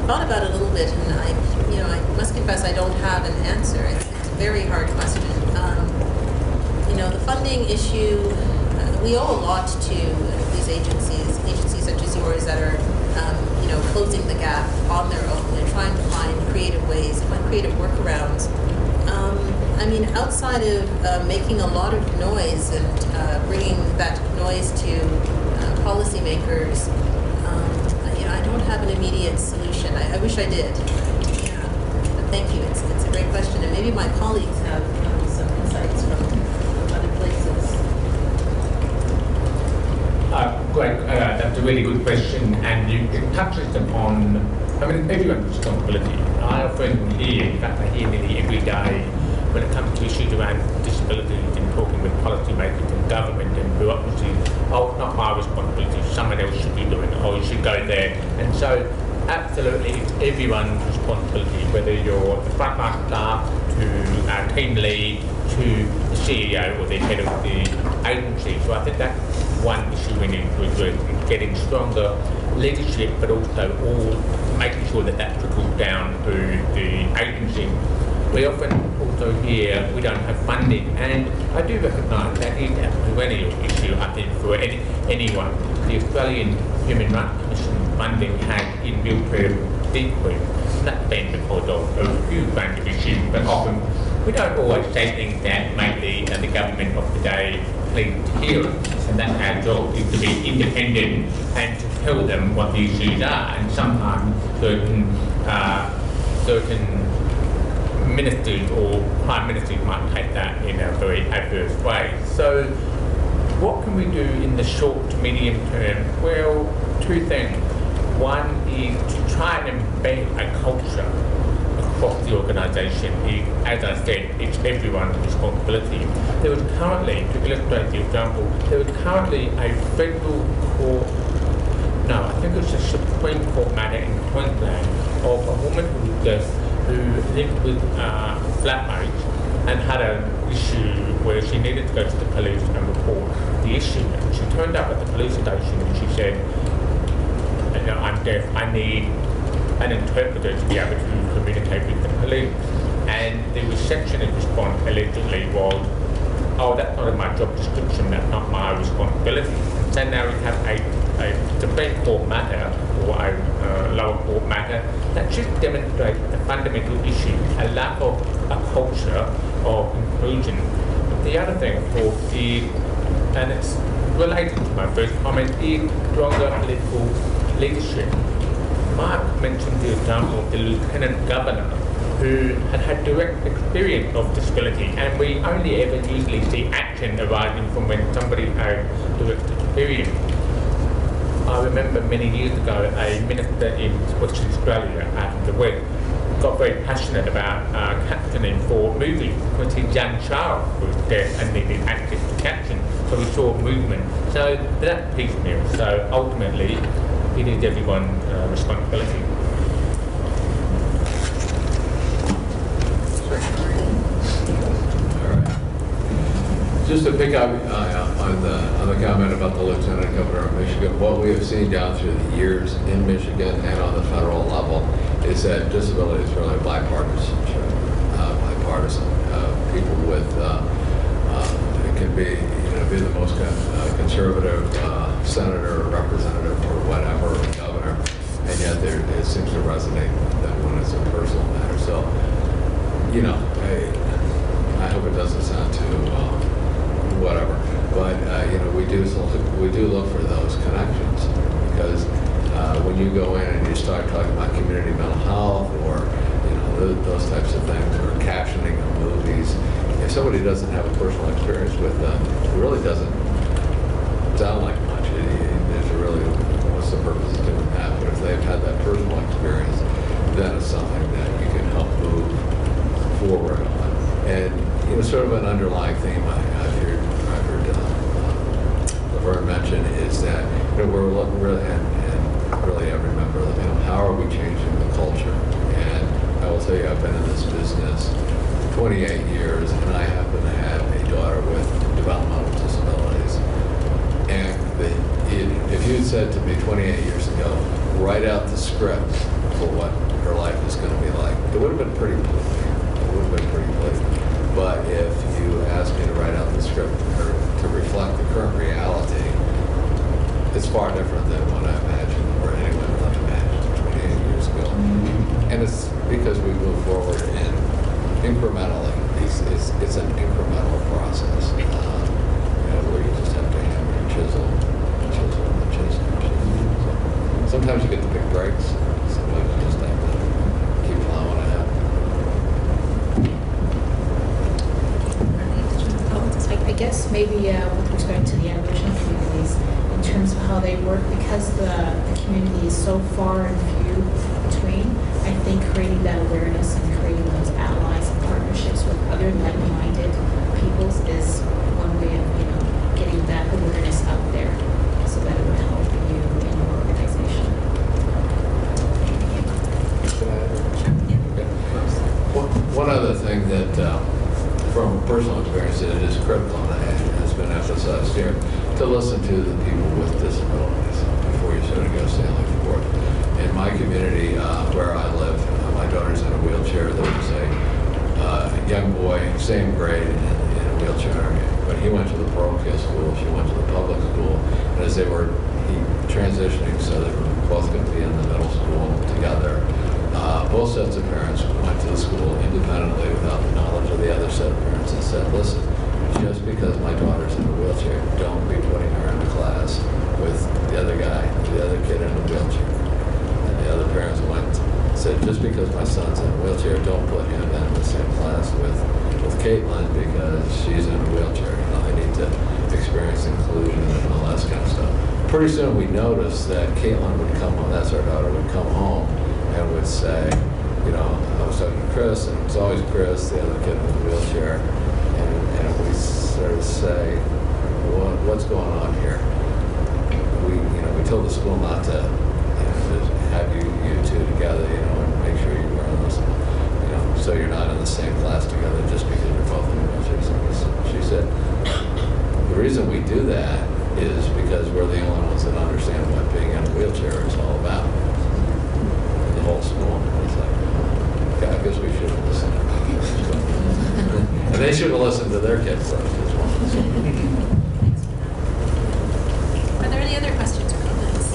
thought about a little bit, and I must confess I don't have an answer. It's a very hard question. The funding issue, we owe a lot to these agencies such as yours that are, closing the gap on their own and trying to find creative ways, find creative workarounds. Outside of making a lot of noise and bringing that noise to policymakers, I don't have an immediate solution. I wish I did. Yeah, but thank you. It's a great question, and maybe my colleagues have some insights from other places. Great, that's a really good question, and it touches upon, everyone's responsibility. I often hear, in fact I hear nearly every day, when it comes to issues around disabilities and talking with policymakers and government and bureaucracy, oh, it's not my responsibility, someone else should be doing it, or you should go there. And so, absolutely, it's everyone's responsibility, whether you're the frontline staff, to our team lead, to the CEO or the head of the agency. So I think that's one issue we need to address, is getting stronger leadership, but also all making sure that that trickles down to the agency. We often also hear we don't have funding, and I do recognise that is a perennial issue, I think, for anyone. The Australian Human Rights Commission funding has in real terms decreased. That's been because of a huge range of issues, but often we don't always say things that make the government of the day pleased to hear it. And that's our job, is to be independent and to tell them what the issues are. And sometimes certain ministers or prime ministers might take that in a very adverse way. So what can we do in the short to medium term? Well, two things. One is to try and embed a culture across the organisation. As I said, it's everyone's responsibility. There was currently, to illustrate the example, there was currently a federal court, no, I think it was a Supreme Court matter in Queensland of a woman who lived with flatmates and had an issue where she needed to go to the police and report the issue. And she turned up at the police station and she said, I'm deaf, I need an interpreter to be able to communicate with the police. And the reception in response allegedly was, oh, that's not in my job description, that's not my responsibility. So now we have a Supreme Court matter or a lower court matter that just demonstrates the fundamental issue, a lack of a culture of inclusion. The other thing, of course, is, and it's related to my first comment, is stronger political leadership. Mark mentioned the example of the Lieutenant Governor who had direct experience of disability, and we only ever usually see action arising from when somebody has direct experience. I remember many years ago a minister in Western Australia out of the West got very passionate about captioning for movies because his young child was deaf and needed access to caption, so we saw movement. So that's piecemeal. So ultimately, it is everyone's responsibility. All right. Just to pick up on the comment about the Lieutenant Governor of Michigan, what we have seen down through the years in Michigan and on the federal level is that disability is really bipartisan. People with it can be the most conservative senator or representative or whatever, or governor, and yet it seems to resonate that when it's a personal matter. So, I hope it doesn't sound too whatever, but we do look for those connections, because when you go in and you start talking about community mental health or those types of things, or captioning of movies, if somebody doesn't have a personal experience with them, it really doesn't sound like much. There's really, what's the purpose of doing that? But if they've had that personal experience, then it's something that you can help move forward on. And sort of an underlying theme I've heard Laverne mention is that we're looking really, and really every member of the panel, how are we changing the culture? And I will tell you, I've been in this business 28 years, and I happen to have a daughter with developmental disabilities. And if if you'd said to me 28 years ago, write out the script for what her life is going to be like, it would have been pretty bleak. It would have been pretty bleak. But if you asked me to write out the script or to reflect the current reality, it's far different than what I imagined or anyone would have imagined 28 years ago. And it's because we move forward incrementally. It's an incremental process. Where you just have to hammer and chisel, and chisel, and chisel, and chisel. So sometimes you get the big breaks. Sometimes you just have to keep plowing ahead. I guess maybe with respect to the Aboriginal communities, in terms of how they work, because the community is so far and few between, I think creating that awareness and creating those allies and partnerships with other like-minded peoples is one way of, getting that awareness out there so that it would help you in your organization. One other thing that, from personal experience, that is critical and has been emphasized here, to listen to the people with disabilities before you sort of go sailing forth. In my community where I live, my daughter's in a wheelchair. There was a young boy, same grade, in a wheelchair, but he went to the parochial school, she went to the public school, and as they were transitioning, so they were both going to be in the middle school together, both sets of parents went to the school independently without the knowledge of the other set of parents and said, listen, just because my daughter's in a wheelchair, don't be putting her into class with the other guy, the other kid in a wheelchair. And the other parents said, just because my son's in a wheelchair, don't put him in the same class with Caitlin because she's in a wheelchair. They need to experience inclusion and all that kind of stuff. Pretty soon we noticed that Caitlin would come home, that's our daughter, would come home and would say, I was talking to Chris, and it's always Chris, the other kid in the wheelchair, and we sort of say, what's going on here? We told the school not to, just have you two together, and make sure you were on this, so you're not in the same class together just because you're both in wheelchairs. She said, the reason we do that is because we're the only ones that understand what being in a wheelchair is all about. And the whole school is like, okay, I guess we should have listened. And they should have listened to their kids first as well. Are there any other questions or comments?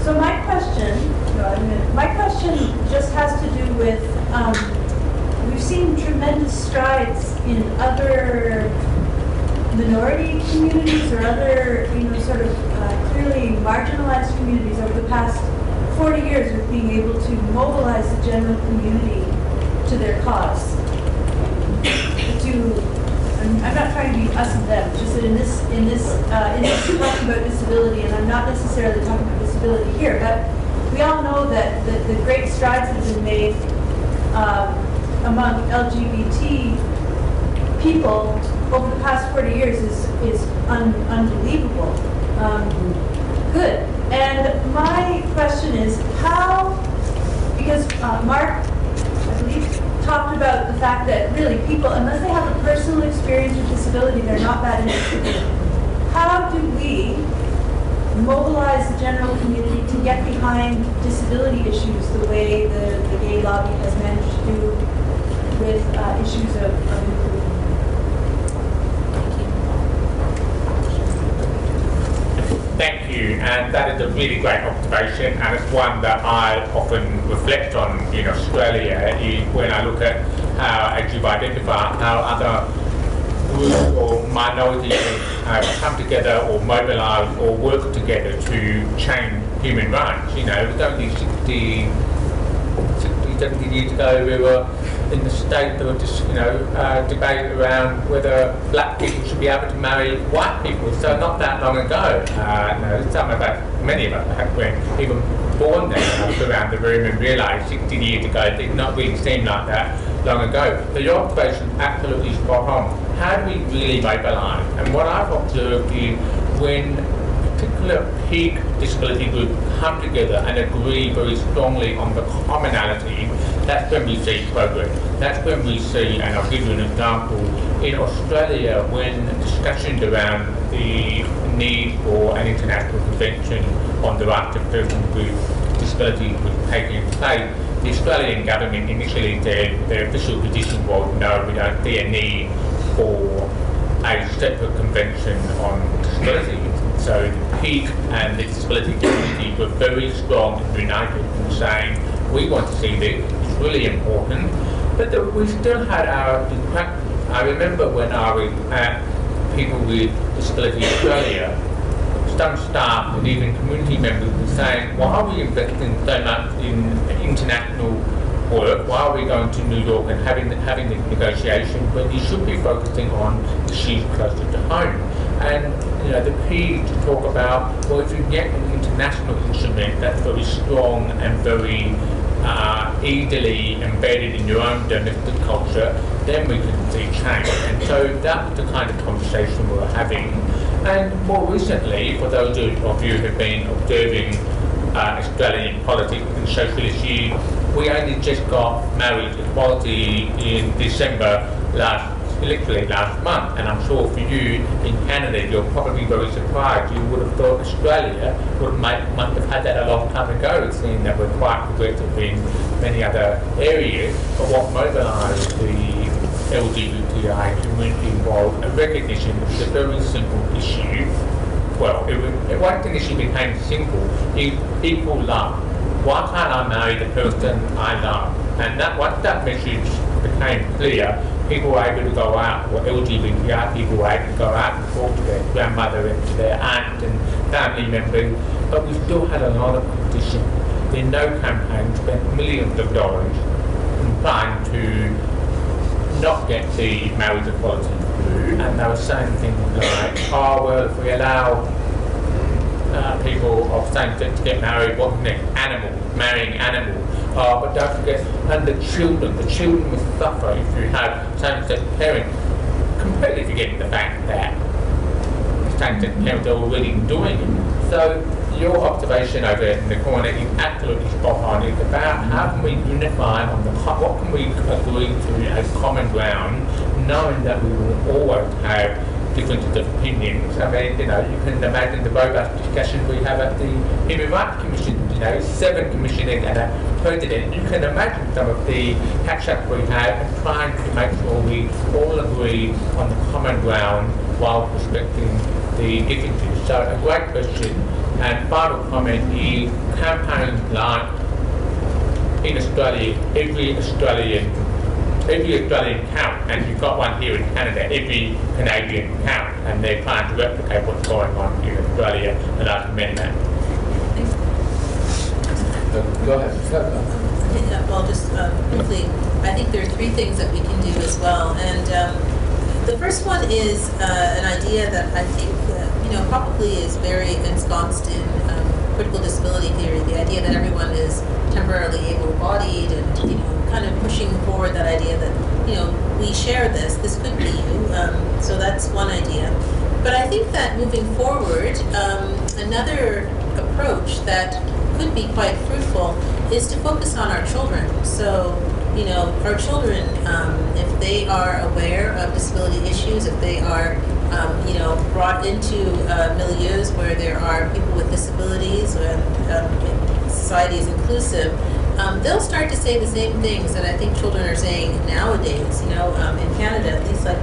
So my question just has to do with, we've seen tremendous strides in other minority communities or other, sort of clearly marginalized communities over the past 40 years with being able to mobilize the general community to their cause. I'm not trying to be us and them, just that in this talking about disability, and I'm not necessarily talking about disability here, but we all know that the great strides that have been made among LGBT people over the past 40 years is unbelievable. Good. And my question is how, because Mark, I believe, talked about the fact that really people, unless they have a personal experience with disability, they're not that interested in it. How do we mobilize the general community to get behind disability issues the way the gay lobby has managed to do with issues of inclusion? Thank you, and that is a really great observation, and it's one that I often reflect on in Australia when I look at how, as you've identified, how other groups or minorities have come together or mobilise or work together to change human rights. It was only 60, 70 years ago we were in the state, there was just debate around whether black people should be able to marry white people. So not that long ago, some of us, many of us, weren't even born then. I look around the room and realised 60 years ago it did not really seem like that long ago. So your observation is absolutely spot on. How do we really mobilise? And what I've observed is when particular peak disability group come together and agree very strongly on the commonality, that's when we see progress. That's when we see, and I'll give you an example, in Australia, when discussions around the need for an international convention on the rights of persons with disability was taking place, the Australian government initially their official position was no, we don't see a need for a separate convention on disability. So the peak and the disability community were very strong and united in saying we want to see this, it's really important, but we still had our I remember when I was at People with Disability Australia, some staff and even community members were saying, why are we investing so much in international work? Why are we going to New York and having this negotiation when you should be focusing on issues closer to home? And you know, the P to talk about, well, if you get an international instrument that's very strong and very easily embedded in your own domestic culture, then we can see change. And so that's the kind of conversation we're having. And more recently, for those of you who have been observing Australian politics and social issues, we only just got marriage equality in December literally last month, and I'm sure for you in Canada, you're probably very surprised. You would have thought Australia must have had that a long time ago, seeing that we're quite progressive in many other areas. But what mobilised the LGBTI community was a recognition that it's a very simple issue. Well, once an issue became simple, is equal love. Why can't I marry the person I love? And once that message became clear, people were able to go out, or LGBTI people were able to go out and talk to their grandmother and to their aunt and family members, but we still had a lot of competition. The No campaign spent millions of dollars in trying to not get the marriage equality through, and they were saying things like, oh well, if we allow people of same sex to get married, what's next? Animals, marrying animals. But don't forget, and the children will suffer if you have same-sex parents. Completely forgetting the fact that same-sex parents are already doing it. So your observation over in the corner is absolutely spot on. It's about how can we unify on what can we agree to as common ground, knowing that we will always have differences of opinions. I mean, you know, you can imagine the robust discussion we have at the Human Rights Commission, you know, 7 commissioners and a president. You can imagine some of the catch-up we have and trying to make sure we all agree on the common ground while respecting the differences. So a great question. And final comment is campaigns like in Australia, every Australian count, and you've got one here in Canada, every Canadian count, and they're trying to replicate what's going on in Australia, and I commend that. Go ahead. Well, just quickly, I think there are 3 things that we can do as well, and the first one is an idea that I think probably is very ensconced in critical disability theory, the idea that everyone is temporarily able-bodied, and kind of pushing forward that idea that we share this could be you. So that's one idea. But I think that moving forward, another approach that could be quite fruitful is to focus on our children. So our children, if they are aware of disability issues, if they are brought into milieus where there are people with disabilities and society is inclusive, they'll start to say the same things that I think children are saying nowadays, in Canada, at least, like,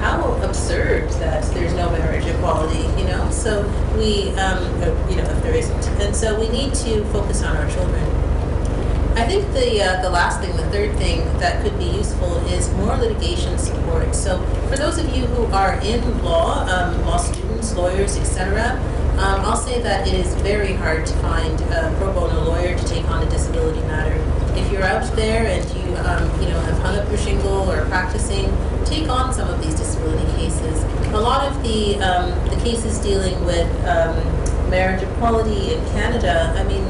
how absurd that there's no marriage equality, so we, if there isn't. And so we need to focus on our children. I think the last thing, the third thing that could be useful is more litigation support. So for those of you who are in law, law students, lawyers, etc., I'll say that it is very hard to find a pro bono lawyer to take on a disability matter. If you're out there and you have hung up your shingle or practicing, take on some of these disability cases. A lot of the cases dealing with marriage equality in Canada, I mean,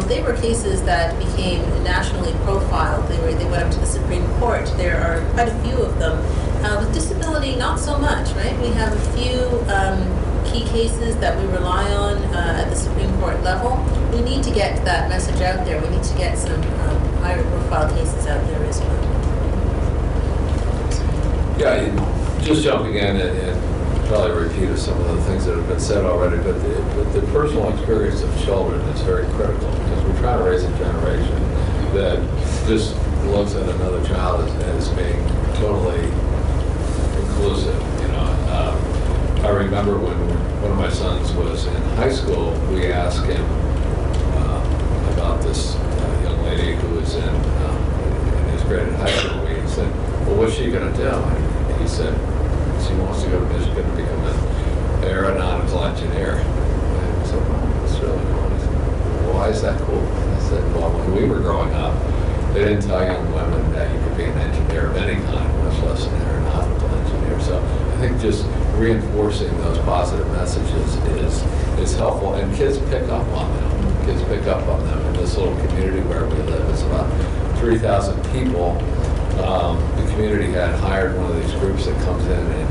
they were cases that became nationally profiled. They went up to the Supreme Court. There are quite a few of them. With disability, not so much, right? We have a few key cases that we rely on at the Supreme Court level, we need to get that message out there. We need to get some higher profile cases out there as well. Yeah, just jumping in and probably repeat some of the things that have been said already, but the personal experience of children is very critical because we're trying to raise a generation that just looks at another child as being totally inclusive. I remember when one of my sons was in high school, we asked him about this young lady who was in his grade in high school. We said, well, what's she going to do? And he said, she wants to go to Michigan to become an aeronautical engineer. And I said, well, that's really cool. He said, well, why is that cool? I said, well, when we were growing up, they didn't tell young women that you could be an engineer of any kind, much less an aeronautical engineer. So I think just reinforcing those positive messages is helpful, and kids pick up on them. Kids pick up on them. In this little community where we live, it's about 3,000 people. The community had hired one of these groups that comes in and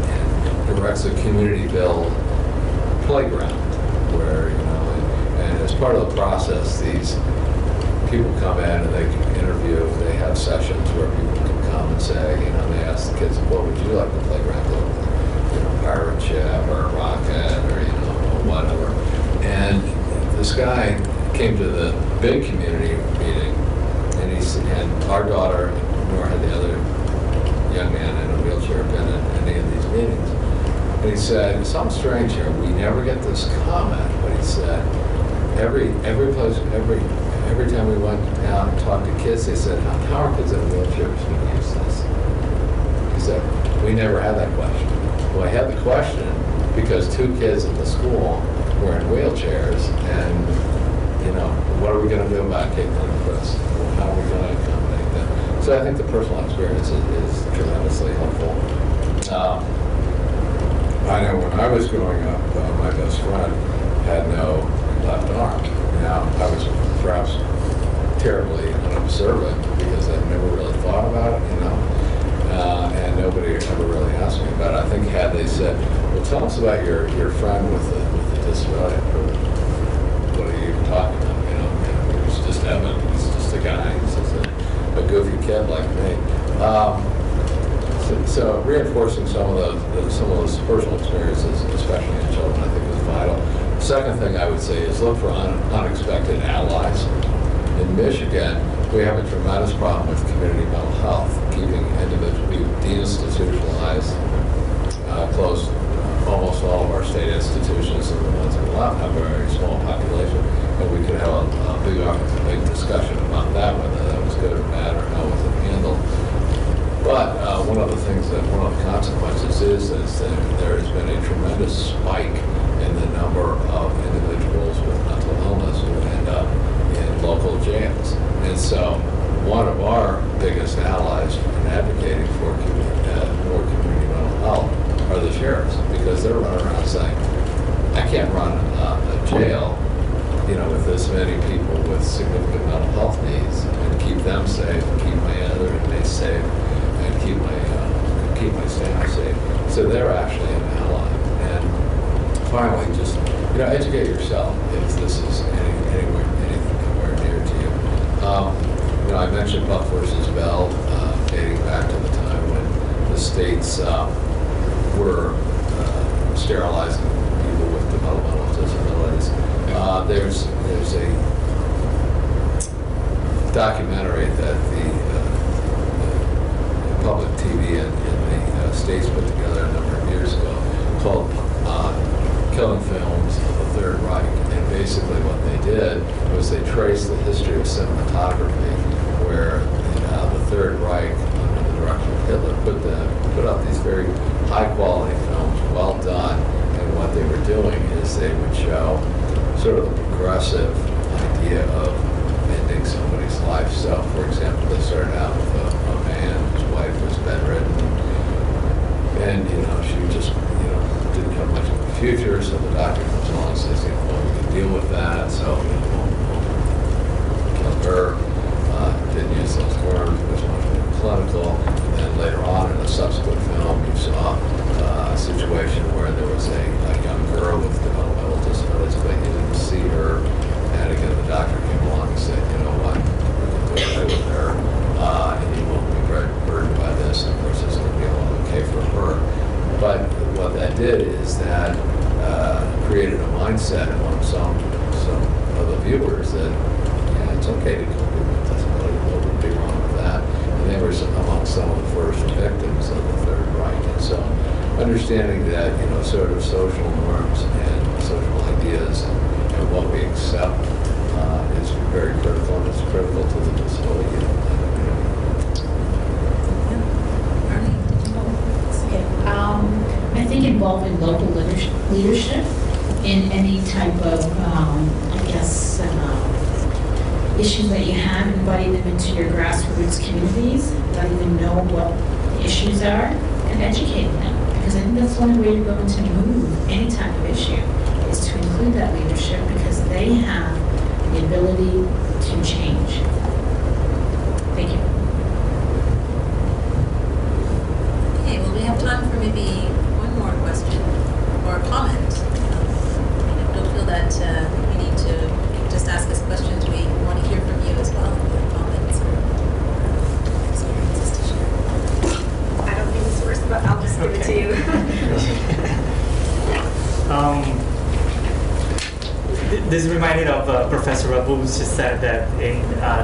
directs a community build playground where, and as part of the process, these people come in and they can interview. They have sessions where people can come and say, they ask the kids, what would you like the playground to look like? Pirate ship or a rocket or, whatever. And this guy came to the big community meeting, and our daughter, nor had the other young man in a wheelchair been at any of these meetings. And he said, something strange here. We never get this comment, but he said, every time we went out and talked to kids, they said, how are kids in wheelchairs going to use this? He said, we never had that question. Well, I had the question because 2 kids in the school were in wheelchairs, and, what are we going to do about Caitlin and Chris? How are we going to accommodate them? So I think the personal experience is tremendously helpful. I know when I was growing up, my best friend had no left arm. Now, I was perhaps terribly unobservant because I'd never really thought about it, and nobody ever really asked me about it. I think had they said, well, tell us about your friend with the disability, what are you even talking about? It's just Evan, he's just a guy, he's just a goofy kid like me. So reinforcing some of those personal experiences, especially in children, I think is vital. The second thing I would say is look for unexpected allies. In Michigan, we have a tremendous problem with community mental health, keeping individuals, we deinstitutionalized close almost all of our state institutions, and the ones that have a very small population. And we could have a big discussion about that, whether that was good or bad, or how was it handled. But one of the consequences is that there has been a tremendous spike in the number of individuals with mental illness who end up in local jails. And so one of our biggest allies in advocating for more community mental health are the sheriffs, because they're running around saying, I can't run a jail with this many people with significant mental health needs and keep them safe, and keep my other inmates safe, and keep my staff safe. So they're actually an ally. And finally, just educate yourself if this is anywhere near to you. I mentioned Buck versus Bell, dating back to the time when the states were sterilizing people with developmental disabilities. There's a documentary that the public TV in the States put together a number of years ago called Killing Films of the Third Reich. And basically what they did was they traced the history of cinematography, where the Third Reich, under the direction of Hitler, put out these very high-quality films, well done. And what they were doing is they would show sort of a progressive idea of ending somebody's life. So, for example, they started out with a man whose wife was bedridden, and she just didn't have much of a future. So the doctor comes along and says, well, we can deal with that. So we'll kill her. Didn't use those terms, it was much more clinical. And then later on in a subsequent film, you saw a situation where there was a young girl with is that created a mindset among some of the viewers that it's okay to kill people with disability. What would be wrong with that? And they were among some of the first victims of the Third Reich. And so, understanding that sort of social norms and social ideas and what we accept is very critical, and it's critical to the disability community. I think involving local leadership in any type of, issues that you have, inviting them into your grassroots communities, letting them know what the issues are, and educating them. Because I think that's the only way you're going to move any type of issue, is to include that leadership, because they have the ability to change. Thank you. Okay, well, we have time for maybe one more question or comment. Don't feel that we need to just ask us questions. We want to hear from you as well. If you have comments or experiences to share. I don't think it's worse, but I'll just give it to you. This reminded of Professor Abu just said that in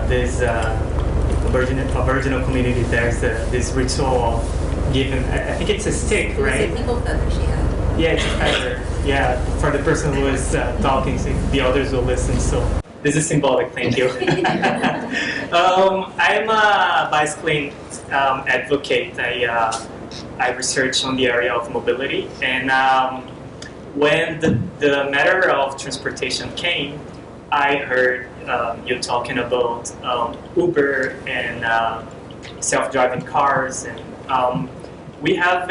this Aboriginal community, there's this ritual of giving, I think it's a stick, right? It's a pickle feather she had. Yeah, it's a feather. Yeah, for the person who is talking, so the others will listen. So this is symbolic. Thank you. I'm a bicycling advocate. I research on the area of mobility, and when the matter of transportation came, I heard you talking about Uber and self-driving cars, and we have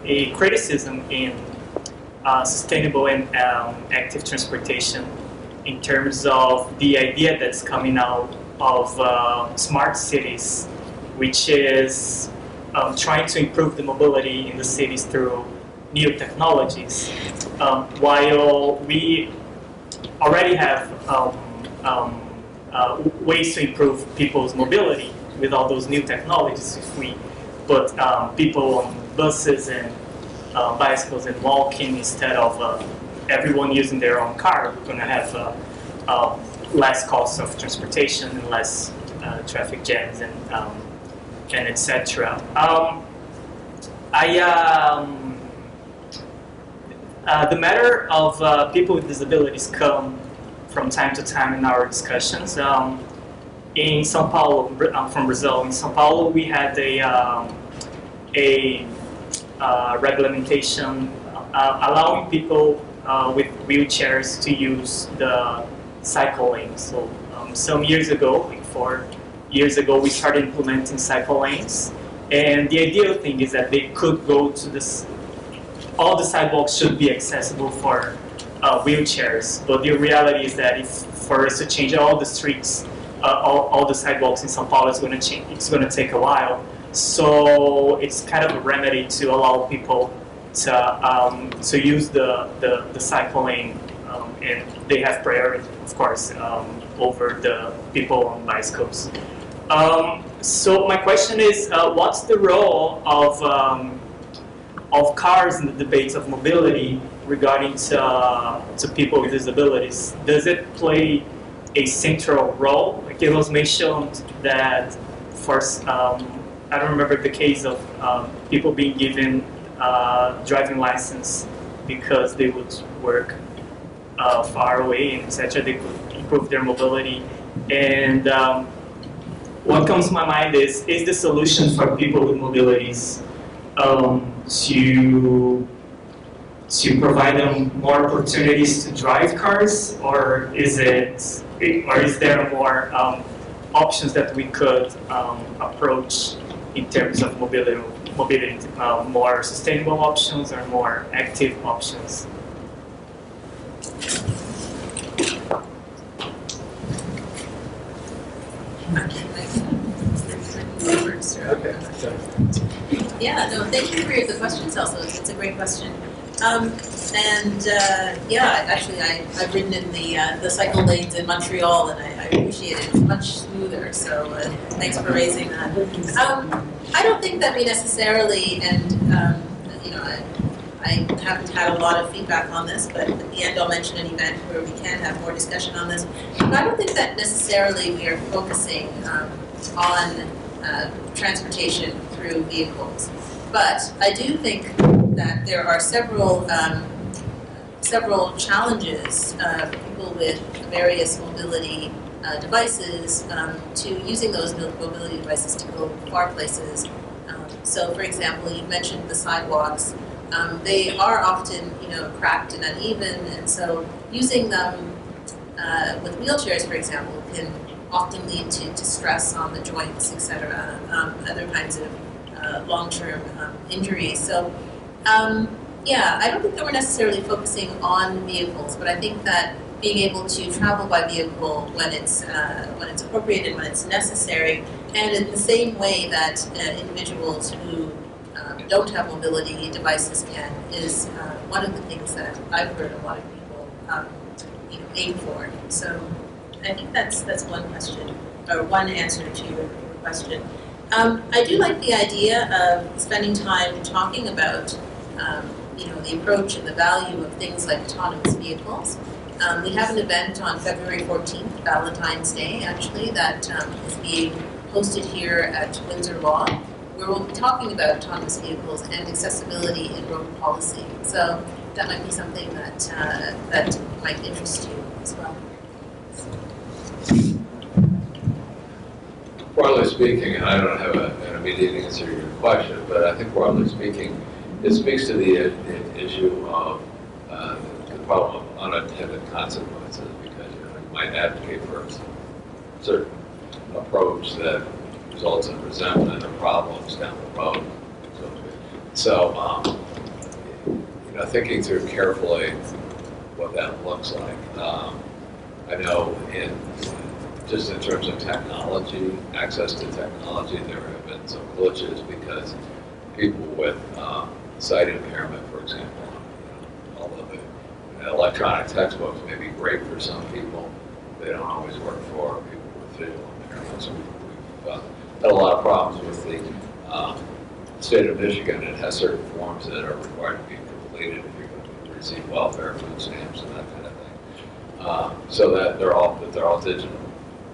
a criticism in sustainable and active transportation in terms of the idea that's coming out of smart cities, which is trying to improve the mobility in the cities through new technologies, while we already have ways to improve people's mobility with all those new technologies. If we put people on buses and bicycles and walking instead of everyone using their own car, we're going to have less costs of transportation and less traffic jams and etc. The matter of people with disabilities come from time to time in our discussions. In São Paulo, I'm from Brazil. In São Paulo, we had a regulation allowing people with wheelchairs to use the cycle lanes. So some years ago, like 4 years ago, we started implementing cycle lanes. And the ideal thing is that they could go to this, all the sidewalks should be accessible for wheelchairs. But the reality is that if for us to change all the streets, all the sidewalks in São Paulo, it's going to take a while. So it's kind of a remedy to allow people to use the cycle lane, and they have priority, of course, over the people on bicycles. So my question is, what's the role of cars in the debates of mobility regarding to people with disabilities? Does it play a central role? Like it was mentioned that for I don't remember the case of people being given driving license because they would work far away and etc. They could improve their mobility. And what comes to my mind is the solution for people with mobilities to provide them more opportunities to drive cars, or is there more options that we could approach in terms of mobility, more sustainable options or more active options? Yeah, no, thank you for the questions also. It's a great question. Yeah, actually, I've ridden in the cycle lanes in Montreal, and I appreciate it. It's much smoother, so thanks for raising that. I don't think that we necessarily, and I haven't had a lot of feedback on this, but at the end I'll mention an event where we can have more discussion on this. But I don't think that necessarily we are focusing on transportation through vehicles. But I do think that there are several challenges for people with various mobility devices to using those mobility devices to go far places. So, for example, you mentioned the sidewalks. They are often, cracked and uneven, and so using them with wheelchairs, for example, can often lead to stress on the joints, etc., other kinds of long-term injuries. So, yeah, I don't think that we're necessarily focusing on vehicles, but I think that being able to travel by vehicle when it's appropriate and when it's necessary, and in the same way that individuals who don't have mobility devices can, is one of the things that I've heard a lot of people aim for. So I think that's one question, or one answer to your question. I do like the idea of spending time talking about the approach and the value of things like autonomous vehicles. We have an event on February 14th, Valentine's Day, actually, that is being hosted here at Windsor Law, where we'll be talking about autonomous vehicles and accessibility in road policy. So that might be something that might interest you as well. Broadly speaking, and I don't have an immediate answer to your question, but I think broadly speaking, it speaks to the issue of the problem of unintended consequences, because you might advocate for a certain approach that results in resentment and problems down the road. So, thinking through carefully what that looks like. I know just in terms of technology, access to technology, there have been some glitches because people with sight impairment, for example, although the electronic textbooks may be great for some people, they don't always work for people with visual impairments. So we've had a lot of problems with the state of Michigan. It has certain forms that are required to be completed if you're going to receive welfare, food stamps, and that kind of thing. So that they're all digital.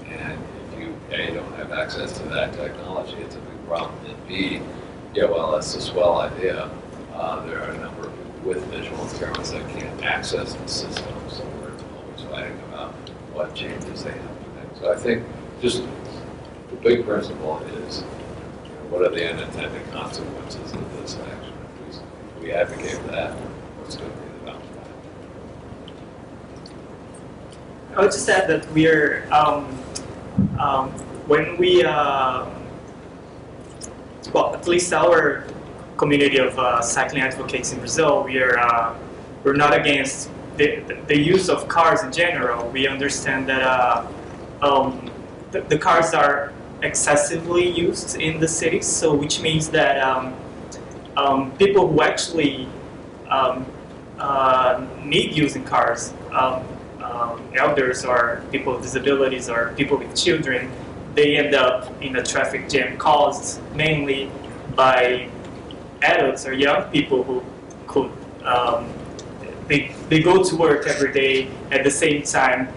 And if you A, don't have access to that technology, it's a big problem. And B, that's a swell idea. There are a number of people with visual impairments that can't access the system, so we're always fighting about what changes they have to make. So I think just the big principle is, what are the unintended consequences of this action? If we advocate that, what's going to be the downside? I would just add that we're when we at least our community of cycling advocates in Brazil, we're not against the use of cars in general. We understand that the cars are excessively used in the cities, so which means that people who actually need using cars, elders or people with disabilities or people with children, they end up in a traffic jam caused mainly by adults or young people who could they go to work every day at the same time,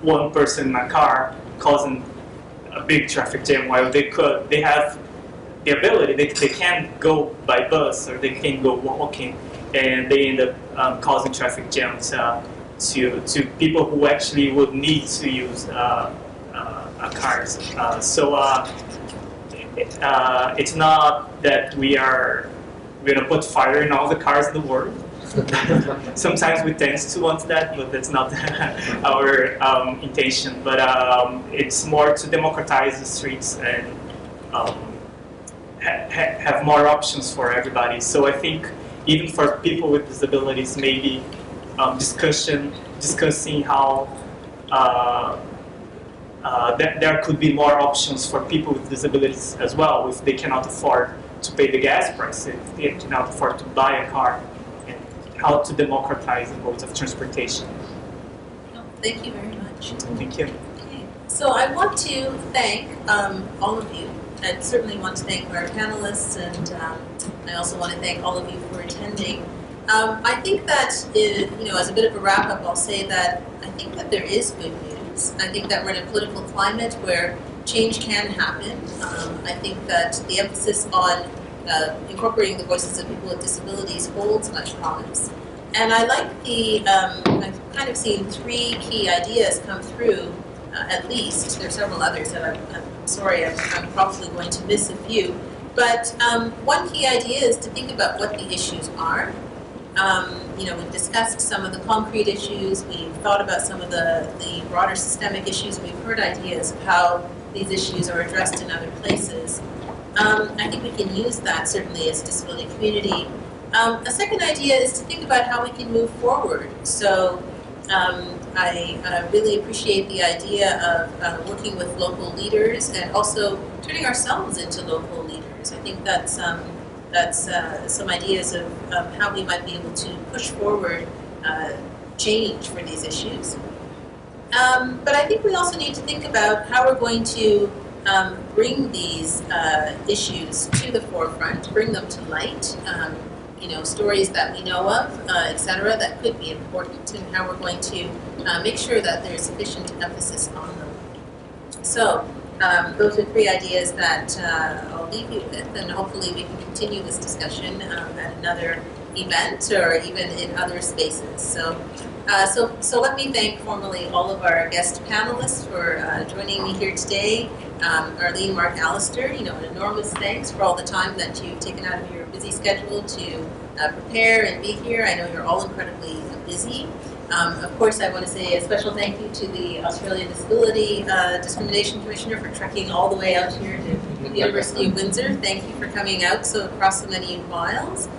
one person in a car causing a big traffic jam, while they have the ability, they can go by bus or they can go walking, and they end up causing traffic jams to people who actually would need to use cars. It's not that we're gonna put fire in all the cars in the world. Sometimes we tend to want that, but that's not our intention. But it's more to democratize the streets and have more options for everybody. So I think even for people with disabilities, maybe discussing how there could be more options for people with disabilities as well, if they cannot afford to pay the gas price, if they cannot afford to buy a car, and how to democratize the modes of transportation. Thank you very much. Thank you. Okay. So I want to thank all of you. I certainly want to thank our panelists, and I also want to thank all of you for attending. I think that, as a bit of a wrap-up, I'll say that I think that there is good news. I think that we're in a political climate where change can happen. I think that the emphasis on incorporating the voices of people with disabilities holds much promise. And I like I've kind of seen 3 key ideas come through, at least. There are several others that I'm sorry, I'm probably going to miss a few. But one key idea is to think about what the issues are. We've discussed some of the concrete issues, we've thought about some of the broader systemic issues, and we've heard ideas of how these issues are addressed in other places. I think we can use that, certainly, as a disability community. A second idea is to think about how we can move forward. So I really appreciate the idea of working with local leaders and also turning ourselves into local leaders. I think that's some ideas of how we might be able to push forward change for these issues. But I think we also need to think about how we're going to bring these issues to the forefront, bring them to light, stories that we know of, etc., that could be important, and how we're going to make sure that there's sufficient emphasis on them. So those are 3 ideas that I'll leave you with, and hopefully we can continue this discussion at another event or even in other spaces. So let me thank formally all of our guest panelists for joining me here today. Arlene, Mark, Alistair, an enormous thanks for all the time that you've taken out of your busy schedule to prepare and be here. I know you're all incredibly busy. Of course, I want to say a special thank you to the Australian Disability Discrimination Commissioner for trekking all the way out here to the University of Windsor. Thank you for coming out across so many miles.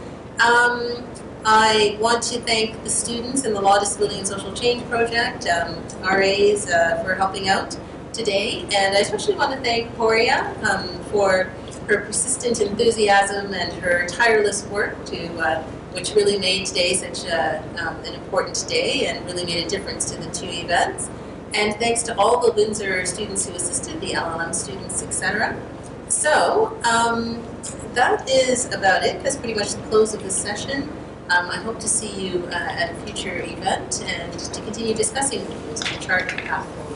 I want to thank the students in the Law, Disability and Social Change Project, RAs, for helping out today. And I especially want to thank Poria for her persistent enthusiasm and her tireless work which really made today such an important day and really made a difference to the 2 events. And thanks to all the Windsor students who assisted, the LLM students, etc. So that is about it. That's pretty much the close of this session. I hope to see you at a future event and to continue discussing the chart path forward.